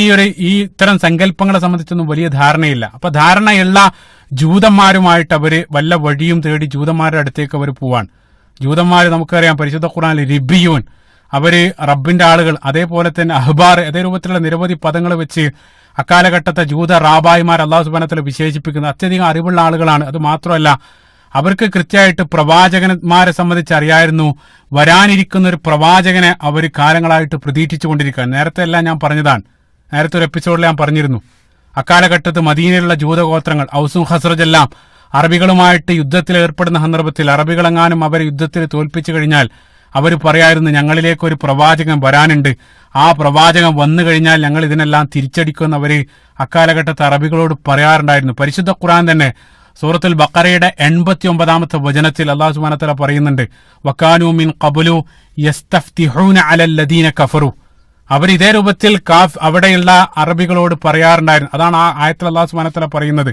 ഈ ഇത്തരം സങ്കല്പങ്ങളെ സംബന്ധിച്ചൊന്നും വലിയ ധാരണയില്ല. അപ്പൊ ധാരണയുള്ള ജൂതന്മാരുമായിട്ട് അവര് വല്ല വഴിയും തേടി ജൂതന്മാരുടെ അടുത്തേക്ക് അവർ പോവാൻ. ജൂതന്മാർ നമുക്കറിയാം, പരിശുദ്ധ ഖുർആനിൽ റിബിയൂൻ, അവര് റബ്ബിന്റെ ആളുകൾ, അതേപോലെ തന്നെ അഹ്ബാർ, അതേ രൂപത്തിലുള്ള നിരവധി പദങ്ങൾ വെച്ച് അക്കാലഘട്ടത്തെ ജൂത റാബായിമാർ അല്ലാഹു സുബ്ഹാനഹു വ തആല വിശേഷിപ്പിക്കുന്ന അത്യധികം അറിവുള്ള ആളുകളാണ്. അത് മാത്രമല്ല അവർക്ക് കൃത്യമായിട്ട് പ്രവാചകന്മാരെ സംബന്ധിച്ച് അറിയായിരുന്നു. വരാനിരിക്കുന്ന ഒരു പ്രവാചകനെ അവർ കാലങ്ങളായിട്ട് പ്രതീക്ഷിച്ചുകൊണ്ടിരിക്കുക. നേരത്തെ എല്ലാം ഞാൻ പറഞ്ഞതാണ്, നേരത്തെ ഒരു എപ്പിസോഡിൽ ഞാൻ പറഞ്ഞിരുന്നു. അക്കാലഘട്ടത്ത് മദീനയിലുള്ള ജൂതഗോത്രങ്ങൾ ഔസും ഖസ്റജ് എല്ലാം അറബികളുമായിട്ട് യുദ്ധത്തിൽ ഏർപ്പെടുന്ന സന്ദർഭത്തിൽ അറബികളെങ്ങാനും അവരെ യുദ്ധത്തിൽ തോൽപ്പിച്ചു കഴിഞ്ഞാൽ അവർ പറയായിരുന്നു, ഞങ്ങളിലേക്ക് ഒരു പ്രവാചകൻ വരാനുണ്ട്, ആ പ്രവാചകൻ വന്നു കഴിഞ്ഞാൽ ഞങ്ങൾ ഇതിനെല്ലാം തിരിച്ചടിക്കുമെന്ന് അവർ അക്കാലഘട്ടത്തെ അറബികളോട് പറയാറുണ്ടായിരുന്നു. പരിശുദ്ധ ഖുർആൻ തന്നെ സൂറത്തുൽ ബഖറയുടെ 89ാമത്തെ വചനത്തിൽ അല്ലാഹു സുബ്ഹാനഹു വ തആല പറയുന്നുണ്ട്, വകാനൂ മിൻ ഖബ്ലു യസ്തഫ്തിഹൂന അലൽ ലദീന കഫറു. അവർ ഇതേ രൂപത്തിൽ അവിടെയുള്ള അറബികളോട് പറയാറുണ്ടായിരുന്നു. അതാണ് ആ ആയത്തിൽ അല്ലാഹു സുബ്ഹാനഹു വ തആല പറയുന്നത്.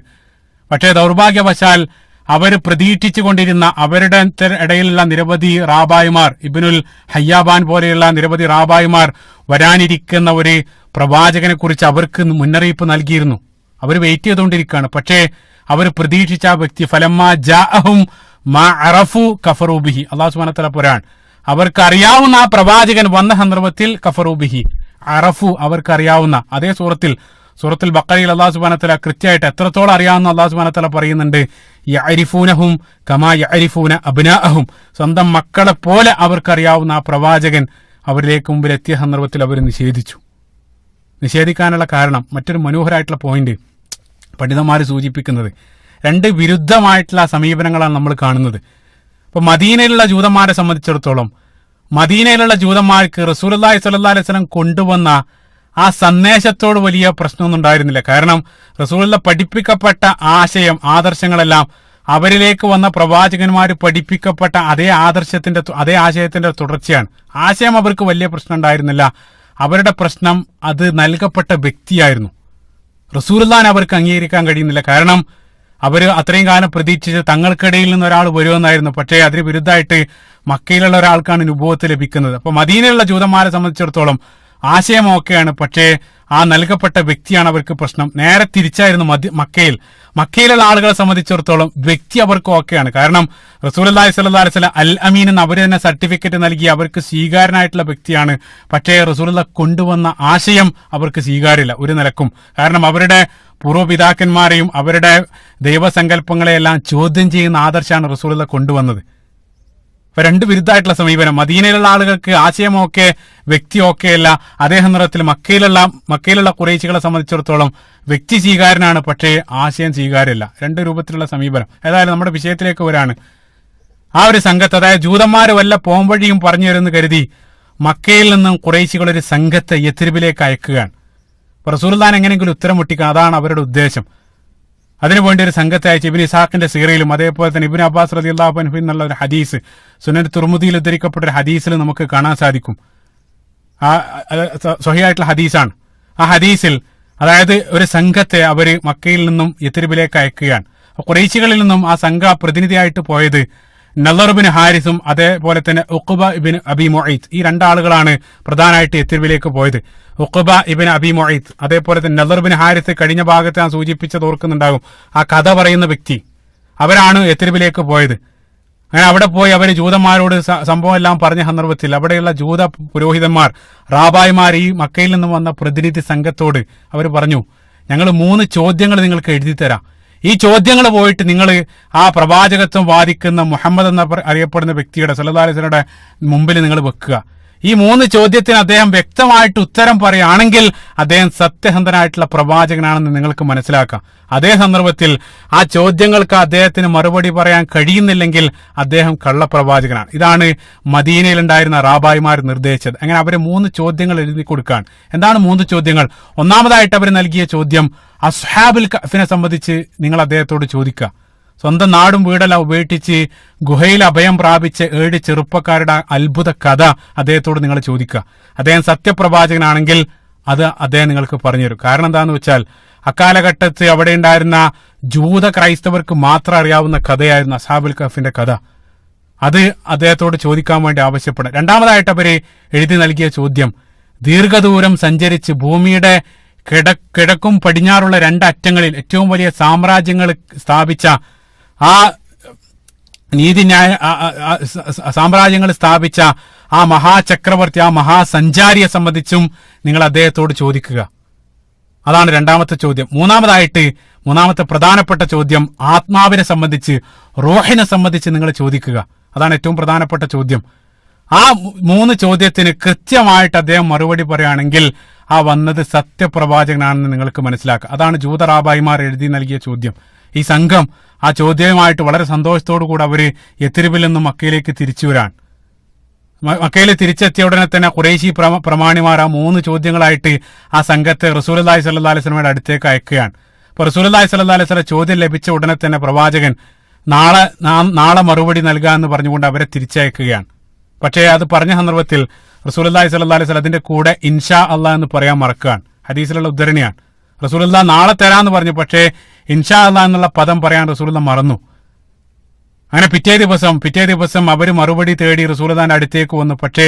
പക്ഷേ ദൗർഭാഗ്യവശാൽ അവർ പ്രതീക്ഷിച്ചു കൊണ്ടിരുന്ന അവരുടെ ഇടയിലുള്ള നിരവധി റാബായിമാർ, ഇബ്നുൽ ഹയ്യാബാൻ പോലെയുള്ള നിരവധി റാബായിമാർ വരാനിരിക്കുന്ന ഒരു പ്രവാചകനെ കുറിച്ച് അവർക്ക് മുന്നറിയിപ്പ് നൽകിയിരുന്നു. അവർ വെയിറ്റ് ചെയ്തുകൊണ്ടിരിക്കുകയാണ്. പക്ഷേ അവർ പ്രതീക്ഷിച്ച ആ വ്യക്തി ഫലമ്മാ ജാഅഹും മാ അറഫു കഫറൂ ബിഹി, അല്ലാഹു സുബ്ഹാനഹു വ തആല പറയാൻ, അവർക്കറിയാവുന്ന ആ പ്രവാചകൻ വന്ന സന്ദർഭത്തിൽ കഫറൂബിഹി അറഫു, അവർക്കറിയാവുന്ന അതേ സൂറത്തുൽ ബഖറയിൽ അല്ലാഹു സുബ്ഹാനഹു വ തആല കൃത്യമായിട്ട് എത്രത്തോളം അറിയാവുന്ന അല്ലാഹു സുബ്ഹാനഹു വ തആല പറയുന്നുണ്ട്, യഅരിഫൂനഹും കമാ യഅരിഫൂന അബ്നാഅഹും, സ്വന്തം മക്കളെ പോലെ അവർക്കറിയാവുന്ന ആ പ്രവാചകൻ അവരിലേക്ക് മുമ്പിൽ എത്തിയ സന്ദർഭത്തിൽ അവർ നിഷേധിക്കാനുള്ള കാരണം മറ്റൊരു മനോഹരമായിട്ടുള്ള പോയിന്റ് പണ്ഡിതന്മാർ സൂചിപ്പിക്കുന്നത്, രണ്ട് വിരുദ്ധമായിട്ടുള്ള സമീപനങ്ങളാണ് നമ്മൾ കാണുന്നത്. ഇപ്പൊ മദീനയിലുള്ള ജൂതന്മാരെ സംബന്ധിച്ചിടത്തോളം മദീനയിലുള്ള ജൂതന്മാർക്ക് റസൂലുള്ളാഹി സ്വല്ലല്ലാഹു അലൈഹി വസല്ലം കൊണ്ടുവന്ന ആ സന്ദേശത്തോട് വലിയ പ്രശ്നമൊന്നും ഉണ്ടായിരുന്നില്ല. കാരണം റസൂലുള്ള പഠിപ്പിക്കപ്പെട്ട ആദർശങ്ങളെല്ലാം അവരിലേക്ക് വന്ന പ്രവാചകന്മാർ പഠിപ്പിക്കപ്പെട്ട അതേ ആശയത്തിന്റെ തുടർച്ചയാണ്. ആശയം അവർക്ക് വലിയ പ്രശ്നം ഉണ്ടായിരുന്നില്ല. അവരുടെ പ്രശ്നം അത് നൽകപ്പെട്ട വ്യക്തിയായിരുന്നു. റസൂലുള്ളാഹിനെ അവർക്ക് അംഗീകരിക്കാൻ കഴിയുന്നില്ല. കാരണം അവർ അത്രയും കാലം പ്രതീക്ഷിച്ച് തങ്ങൾക്കിടയിൽ നിന്ന് ഒരാൾ വരുമെന്നായിരുന്നു. പക്ഷേ അതിന് വിരുദ്ധമായിട്ട് മക്കയിലുള്ള ഒരാൾക്കാണ് നുബുവത്ത് ലഭിക്കുന്നത്. അപ്പൊ മദീനയിലുള്ള ജൂതന്മാരെ സംബന്ധിച്ചിടത്തോളം ആശയം ഓക്കെയാണ്, പക്ഷേ ആ നൽകപ്പെട്ട വ്യക്തിയാണ് അവർക്ക് പ്രശ്നം. നേരെ തിരിച്ചായിരുന്നു മക്കയിലുള്ള ആളുകളെ സംബന്ധിച്ചിടത്തോളം വ്യക്തി അവർക്ക് ഓക്കെയാണ്. കാരണം റസൂലുള്ളാഹി സ്വല്ലല്ലാഹു അലൈഹി വസല്ലം അൽ അമീൻ എന്ന് അവർ തന്നെ സർട്ടിഫിക്കറ്റ് നൽകി അവർക്ക് സ്വീകാര്യനായിട്ടുള്ള വ്യക്തിയാണ്. പക്ഷേ റസൂലുള്ള കൊണ്ടുവന്ന ആശയം അവർക്ക് സ്വീകാര്യമില്ല ഒരു നിലക്കും. കാരണം അവരുടെ പൂർവ്വപിതാക്കന്മാരെയും അവരുടെ ദൈവസങ്കല്പങ്ങളെയെല്ലാം ചോദ്യം ചെയ്യുന്ന ആദർശമാണ് റസൂലുള്ള കൊണ്ടുവന്നത്. അപ്പൊ രണ്ട് വിരുദ്ധമായിട്ടുള്ള സമീപനം. മദീനയിലുള്ള ആളുകൾക്ക് ആശയമൊക്കെ വ്യക്തി അല്ല. അതേ സന്ദർഭത്തിൽ മക്കയിലുള്ള ഖുറൈശികളെ സംബന്ധിച്ചിടത്തോളം വ്യക്തി സ്വീകാര്യനാണ്, പക്ഷേ ആശയം സ്വീകാര്യമല്ല. രണ്ട് രൂപത്തിലുള്ള സമീപനം. ഏതായാലും നമ്മുടെ വിഷയത്തിലേക്ക് വരാണ്. ആ ഒരു സംഘത്തെ, അതായത് ജൂതന്മാർ വല്ല പോംവഴിയും പറഞ്ഞു തരുമെന്ന് കരുതി മക്കയിൽ നിന്നും ഖുറൈശികൾ ഒരു സംഘത്തെ യത്രിബിലേക്ക് അയക്കുകയാണ്. റസൂലുള്ളാഹിനെ എങ്ങനെയെങ്കിലും ഉത്തരം മുട്ടിക്കുക, അതാണ് അവരുടെ ഉദ്ദേശം. അതിനുവേണ്ടി ഒരു സംഘത്തെ അയച്ച് ഇബ്നു ഇസ്ഹാഖിന്റെ സീറയിലും അതേപോലെ തന്നെ ഇബ്നു അബ്ബാസ് റളിയല്ലാഹു അൻഹു എന്നുള്ള ഒരു ഹദീസ് സുനൻ തുർമുദിയിൽ ഉദ്ധരിക്കപ്പെട്ട ഒരു ഹദീസിൽ നമുക്ക് കാണാൻ സാധിക്കും. സ്വഹീഹായിട്ടുള്ള ഹദീസാണ്. ആ ഹദീസിൽ അതായത് ഒരു സംഘത്തെ അവര് മക്കയിൽ നിന്നും യത്രിബിലേക്ക് അയക്കുകയാണ്. ഖുറൈശികളിൽ നിന്നും ആ സംഘ പ്രതിനിധിയായിട്ട് പോയത് നളർ ഇബ്നു ഹാരിസും അതേപോലെ തന്നെ ഉഖബ ഇബ്നു അബി മുഈത്ത്, ഈ രണ്ടാളുകളാണ് പ്രധാനമായിട്ട് യത്രിബിലേക്ക് പോയത്. ഉഖബ ഇബ്നു അബി മുഈത്ത് അതേപോലെ തന്നെ നളർ ഇബ്നു ഹാരിസ് കഴിഞ്ഞ ഭാഗത്ത് ഞാൻ സൂചിപ്പിച്ചത് ഓർക്കുന്നുണ്ടാകും. ആ കഥ പറയുന്ന വ്യക്തി അവരാണ് യത്രിബിലേക്ക് പോയത്. അങ്ങനെ അവിടെ പോയി അവർ ജൂതന്മാരോട് സംഭവം എല്ലാം പറഞ്ഞ സന്ദർഭത്തിൽ അവിടെയുള്ള ജൂത പുരോഹിതന്മാർ റാബായിമാർ ഈ മക്കയിൽ നിന്നും വന്ന പ്രതിനിധി സംഘത്തോട് അവർ പറഞ്ഞു, ഞങ്ങൾ 3 ചോദ്യങ്ങൾ നിങ്ങൾക്ക് എഴുതി തരാം. ഈ ചോദ്യങ്ങൾ പോയിട്ട് നിങ്ങൾ ആ പ്രവാചകത്വം വാദിക്കുന്ന മുഹമ്മദ് എന്ന അറിയപ്പെടുന്ന വ്യക്തിയുടെ സല്ലല്ലാഹു അലൈഹി വസല്ലമയുടെ മുമ്പിൽ നിങ്ങൾ വെക്കുക. ഈ 3 ചോദ്യത്തിന് അദ്ദേഹം വ്യക്തമായിട്ട് ഉത്തരം പറയുകയാണെങ്കിൽ അദ്ദേഹം സത്യസന്ധനായിട്ടുള്ള പ്രവാചകനാണെന്ന് നിങ്ങൾക്ക് മനസ്സിലാക്കാം. അതേ സന്ദർഭത്തിൽ ആ ചോദ്യങ്ങൾക്ക് അദ്ദേഹത്തിന് മറുപടി പറയാൻ കഴിയുന്നില്ലെങ്കിൽ അദ്ദേഹം കള്ളപ്രവാചകനാണ്. ഇതാണ് മദീനയിലുണ്ടായിരുന്ന റാബായിമാർ നിർദ്ദേശിച്ചത്. അങ്ങനെ അവർ 3 ചോദ്യങ്ങൾ എഴുതി കൊടുക്കാൻ. എന്താണ് 3 ചോദ്യങ്ങൾ? ഒന്നാമതായിട്ട് അവർ നൽകിയ ചോദ്യം, അസ്ഹാബുൽ കഹ്ഫിനെ സംബന്ധിച്ച് നിങ്ങൾ അദ്ദേഹത്തോട് ചോദിക്കുക. സ്വന്തം നാടും വീടെല്ലാം ഉപേക്ഷിച്ച് ഗുഹയിൽ അഭയം പ്രാപിച്ച 7 ചെറുപ്പക്കാരുടെ അത്ഭുത കഥ അദ്ദേഹത്തോട് നിങ്ങൾ ചോദിക്കുക. അദ്ദേഹം സത്യപ്രവാചകനാണെങ്കിൽ അത് അദ്ദേഹം നിങ്ങൾക്ക് പറഞ്ഞുതരും. കാരണം എന്താണെന്ന് വെച്ചാൽ അക്കാലഘട്ടത്ത് അവിടെ ഉണ്ടായിരുന്ന ജൂത ക്രൈസ്തവർക്ക് മാത്രം അറിയാവുന്ന കഥയായിരുന്നു അസ്ഹാബുൽ കഹ്ഫിന്റെ കഥ. അത് അദ്ദേഹത്തോട് ചോദിക്കാൻ വേണ്ടി ആവശ്യപ്പെടും. രണ്ടാമതായിട്ട് അവര് എഴുതി നൽകിയ ചോദ്യം, ദീർഘദൂരം സഞ്ചരിച്ച് ഭൂമിയുടെ കിഴക്കും പടിഞ്ഞാറുള്ള 2 അറ്റങ്ങളിൽ ഏറ്റവും വലിയ സാമ്രാജ്യങ്ങൾ സ്ഥാപിച്ച ആ നീതിന്യായ സാമ്രാജ്യങ്ങൾ സ്ഥാപിച്ച ആ മഹാചക്രവർത്തി, ആ മഹാസഞ്ചാരിയെ സംബന്ധിച്ചും നിങ്ങൾ അദ്ദേഹത്തോട് ചോദിക്കുക. അതാണ് രണ്ടാമത്തെ ചോദ്യം. മൂന്നാമത്തെ പ്രധാനപ്പെട്ട ചോദ്യം ആത്മാവിനെ സംബന്ധിച്ച്, റൂഹിനെ സംബന്ധിച്ച് നിങ്ങൾ ചോദിക്കുക. അതാണ് ഏറ്റവും പ്രധാനപ്പെട്ട ചോദ്യം. ആ 3 ചോദ്യത്തിന് കൃത്യമായിട്ട് അദ്ദേഹം മറുപടി പറയുകയാണെങ്കിൽ ആ വന്നത് സത്യപ്രവാചകനാണെന്ന് നിങ്ങൾക്ക് മനസ്സിലാക്കാം. അതാണ് ജൂത റാബായിമാർ എഴുതി നൽകിയ ചോദ്യം. ഈ സംഘം ആ ചോദ്യവുമായിട്ട് വളരെ സന്തോഷത്തോടു കൂടി അവര് യത്രിബിൽ നിന്നും മക്കയിലേക്ക് തിരിച്ചു വരാൻ. മക്കയിൽ തിരിച്ചെത്തിയ ഉടനെ തന്നെ ഖുറൈശി പ്രമാണിമാർ ആ 3 ചോദ്യങ്ങളായിട്ട് ആ സംഘത്തെ റസൂലുള്ളാഹി സ്വല്ലല്ലാഹു അലൈഹി വസല്ലമയുടെ അടുത്തേക്ക് അയക്കുകയാണ്. അപ്പൊ റസൂലുള്ളാഹി സ്വല്ലല്ലാഹു അലൈഹി വസല്ലം ചോദ്യം ലഭിച്ച ഉടനെ തന്നെ പ്രവാചകൻ നാളെ മറുപടി നൽകാമെന്ന് പറഞ്ഞുകൊണ്ട് അവരെ തിരിച്ചയക്കുകയാണ്. പക്ഷേ അത് പറഞ്ഞ സന്ദർഭത്തിൽ റസൂലുള്ളാഹി സ്വല്ലല്ലാഹു അലൈഹി വസല്ലം അതിന്റെ കൂടെ ഇൻഷാ അല്ലാഹ് എന്ന് പറയാൻ മറക്കുകയാണ്. ഹദീസിലുള്ള ഉദ്ധരണിയാണ്. റസൂലുള്ളാഹി നാളെ തരാമെന്ന് പറഞ്ഞു, പക്ഷേ ഇൻഷാ അല്ലാഹ് എന്നുള്ള പദം പറയാൻ റസൂലുള്ളാഹി മറന്നു. അങ്ങനെ പിറ്റേ ദിവസം അവർ മറുപടി തേടി റസൂലുള്ളാഹിന്റെ അടുത്തേക്ക് വന്നു. പക്ഷേ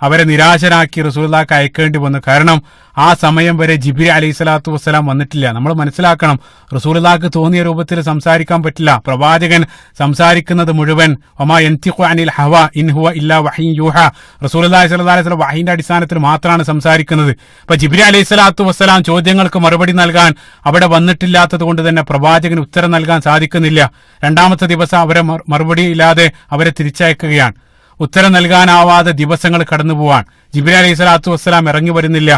അവരെ നിരാശരാക്കി റസൂലുള്ളാഹിക്ക് അയക്കേണ്ടി വന്നു. കാരണം ആ സമയം വരെ ജിബ്രീൽ അലൈഹി സ്വലാത്തു വസ്സലാം വന്നിട്ടില്ല. നമ്മൾ മനസ്സിലാക്കണം, റസൂലുള്ളാഹിക്ക് തോന്നിയ രൂപത്തിൽ സംസാരിക്കാൻ പറ്റില്ല. പ്രവാചകൻ സംസാരിക്കുന്നത് മുഴുവൻ വമാ യൻതിഖു അനിൽ ഹവ ഇൻ ഹുവ ഇല്ലാ വഹ്യുൻ യൂഹ, റസൂലുള്ളാഹി സ്വല്ലല്ലാഹു അലൈഹി വസല്ലം വഹീന്റെ അടിസ്ഥാനത്തിൽ മാത്രമാണ് സംസാരിക്കുന്നത്. അപ്പൊ ജിബ്രീൽ അലൈഹി സ്വലാത്തു വസ്സലാം ചോദ്യങ്ങൾക്ക് മറുപടി നൽകാൻ അവിടെ വന്നിട്ടില്ലാത്തത് കൊണ്ട് തന്നെ പ്രവാചകന് ഉത്തരം നൽകാൻ സാധിക്കുന്നില്ല. രണ്ടാമത്തെ ദിവസം അവരെ മറുപടി ഇല്ലാതെ അവരെ തിരിച്ചയക്കുകയാണ്. ഉത്തരം നൽകാനാവാതെ ദിവസങ്ങൾ കടന്നു പോവാൻ. ജിബ്രീൽ അലൈഹി സ്വലാത്തു വസ്സലാം ഇറങ്ങി വരുന്നില്ല.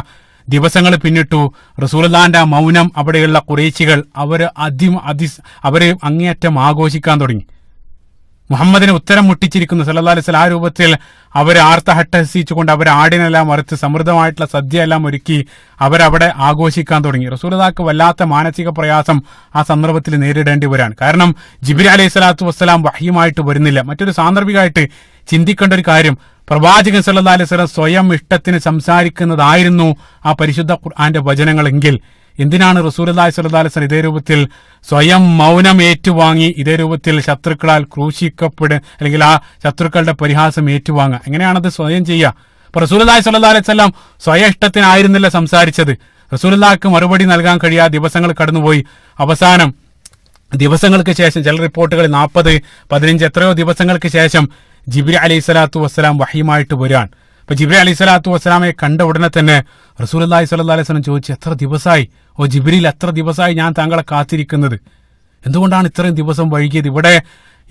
ദിവസങ്ങൾ പിന്നിട്ടു. റസൂലുള്ളാഹിന്റെ ആ മൗനം അവിടെയുള്ള ഖുറൈശികൾ അവര് അങ്ങേയറ്റം ആഘോഷിക്കാൻ തുടങ്ങി. മുഹമ്മദിന് ഉത്തരം മുട്ടിച്ചിരിക്കുന്നു സല്ലല്ലാഹു അലൈഹി വസല്ലം. ആ രൂപത്തിൽ അവർ ആർത്തഹട്ടഹസിച്ചുകൊണ്ട് അവർ ആടിനെല്ലാം മറുത്ത് സമൃദ്ധമായിട്ടുള്ള സദ്യ എല്ലാം ഒരുക്കി അവരവിടെ ആഘോഷിക്കാൻ തുടങ്ങി. റസൂലുള്ളാഹിക്ക് വല്ലാത്ത മാനസിക പ്രയാസം ആ സന്ദർഭത്തിൽ നേരിടേണ്ടി വരാണ്. കാരണം ജിബ്രീൽ അലൈഹി സ്വലാത്തു വസ്സലാം വഹ്യുമായിട്ട് വരുന്നില്ല. മറ്റൊരു സാന്ദർഭികമായിട്ട് ചിന്തിക്കേണ്ട ഒരു കാര്യം, പ്രവാചകൻ സല്ലല്ലാഹു അലൈഹി വസല്ലം സ്വയം ഇഷ്ടത്തിന് സംസാരിക്കുന്നതായിരുന്നു ആ പരിശുദ്ധ ഖുർആന്റെ വചനങ്ങളെങ്കിൽ എന്തിനാണ് റസൂലുള്ളാഹി സ്വല്ലല്ലാഹു അലൈഹി വസല്ലം ഇതേ രൂപത്തിൽ സ്വയം മൗനം ഏറ്റുവാങ്ങി ഇതേ രൂപത്തിൽ ശത്രുക്കളാൽ അല്ലെങ്കിൽ ആ ശത്രുക്കളുടെ പരിഹാസം ഏറ്റുവാങ്ങുക? എങ്ങനെയാണത് സ്വയം ചെയ്യുക? അപ്പൊ റസൂലുള്ളാഹി സ്വല്ലല്ലാഹു അലൈഹി വസല്ലം സ്വയം ഇഷ്ടത്തിനായിരുന്നില്ല സംസാരിച്ചത്. റസൂലുള്ളാഹിക്ക് മറുപടി നൽകാൻ കഴിയാതെ ദിവസങ്ങൾ കടന്നുപോയി. അവസാനം ദിവസങ്ങൾക്ക് ശേഷം, ചില റിപ്പോർട്ടുകളിൽ 40, 15 എത്രയോ ദിവസങ്ങൾക്ക് ശേഷം ജിബ്രീൽ അലൈഹി സ്വലാത്തു വസ്സലാം വഹ്യുമായിട്ട് വരാൻ. അപ്പൊ ജിബ്രീൽ അലൈഹി സ്വലാത്തു വസ്സലാമയെ കണ്ട ഉടനെ തന്നെ റസൂലുള്ളാഹി സ്വല്ലല്ലാഹു അലൈഹി വസല്ലം ചോദിച്ചു, എത്ര ദിവസമായി ഓ ജിബ്രീൽ, എത്ര ദിവസമായി ഞാൻ താങ്കളെ കാത്തിരിക്കുന്നത്? എന്തുകൊണ്ടാണ് ഇത്രയും ദിവസം വൈകിയത്?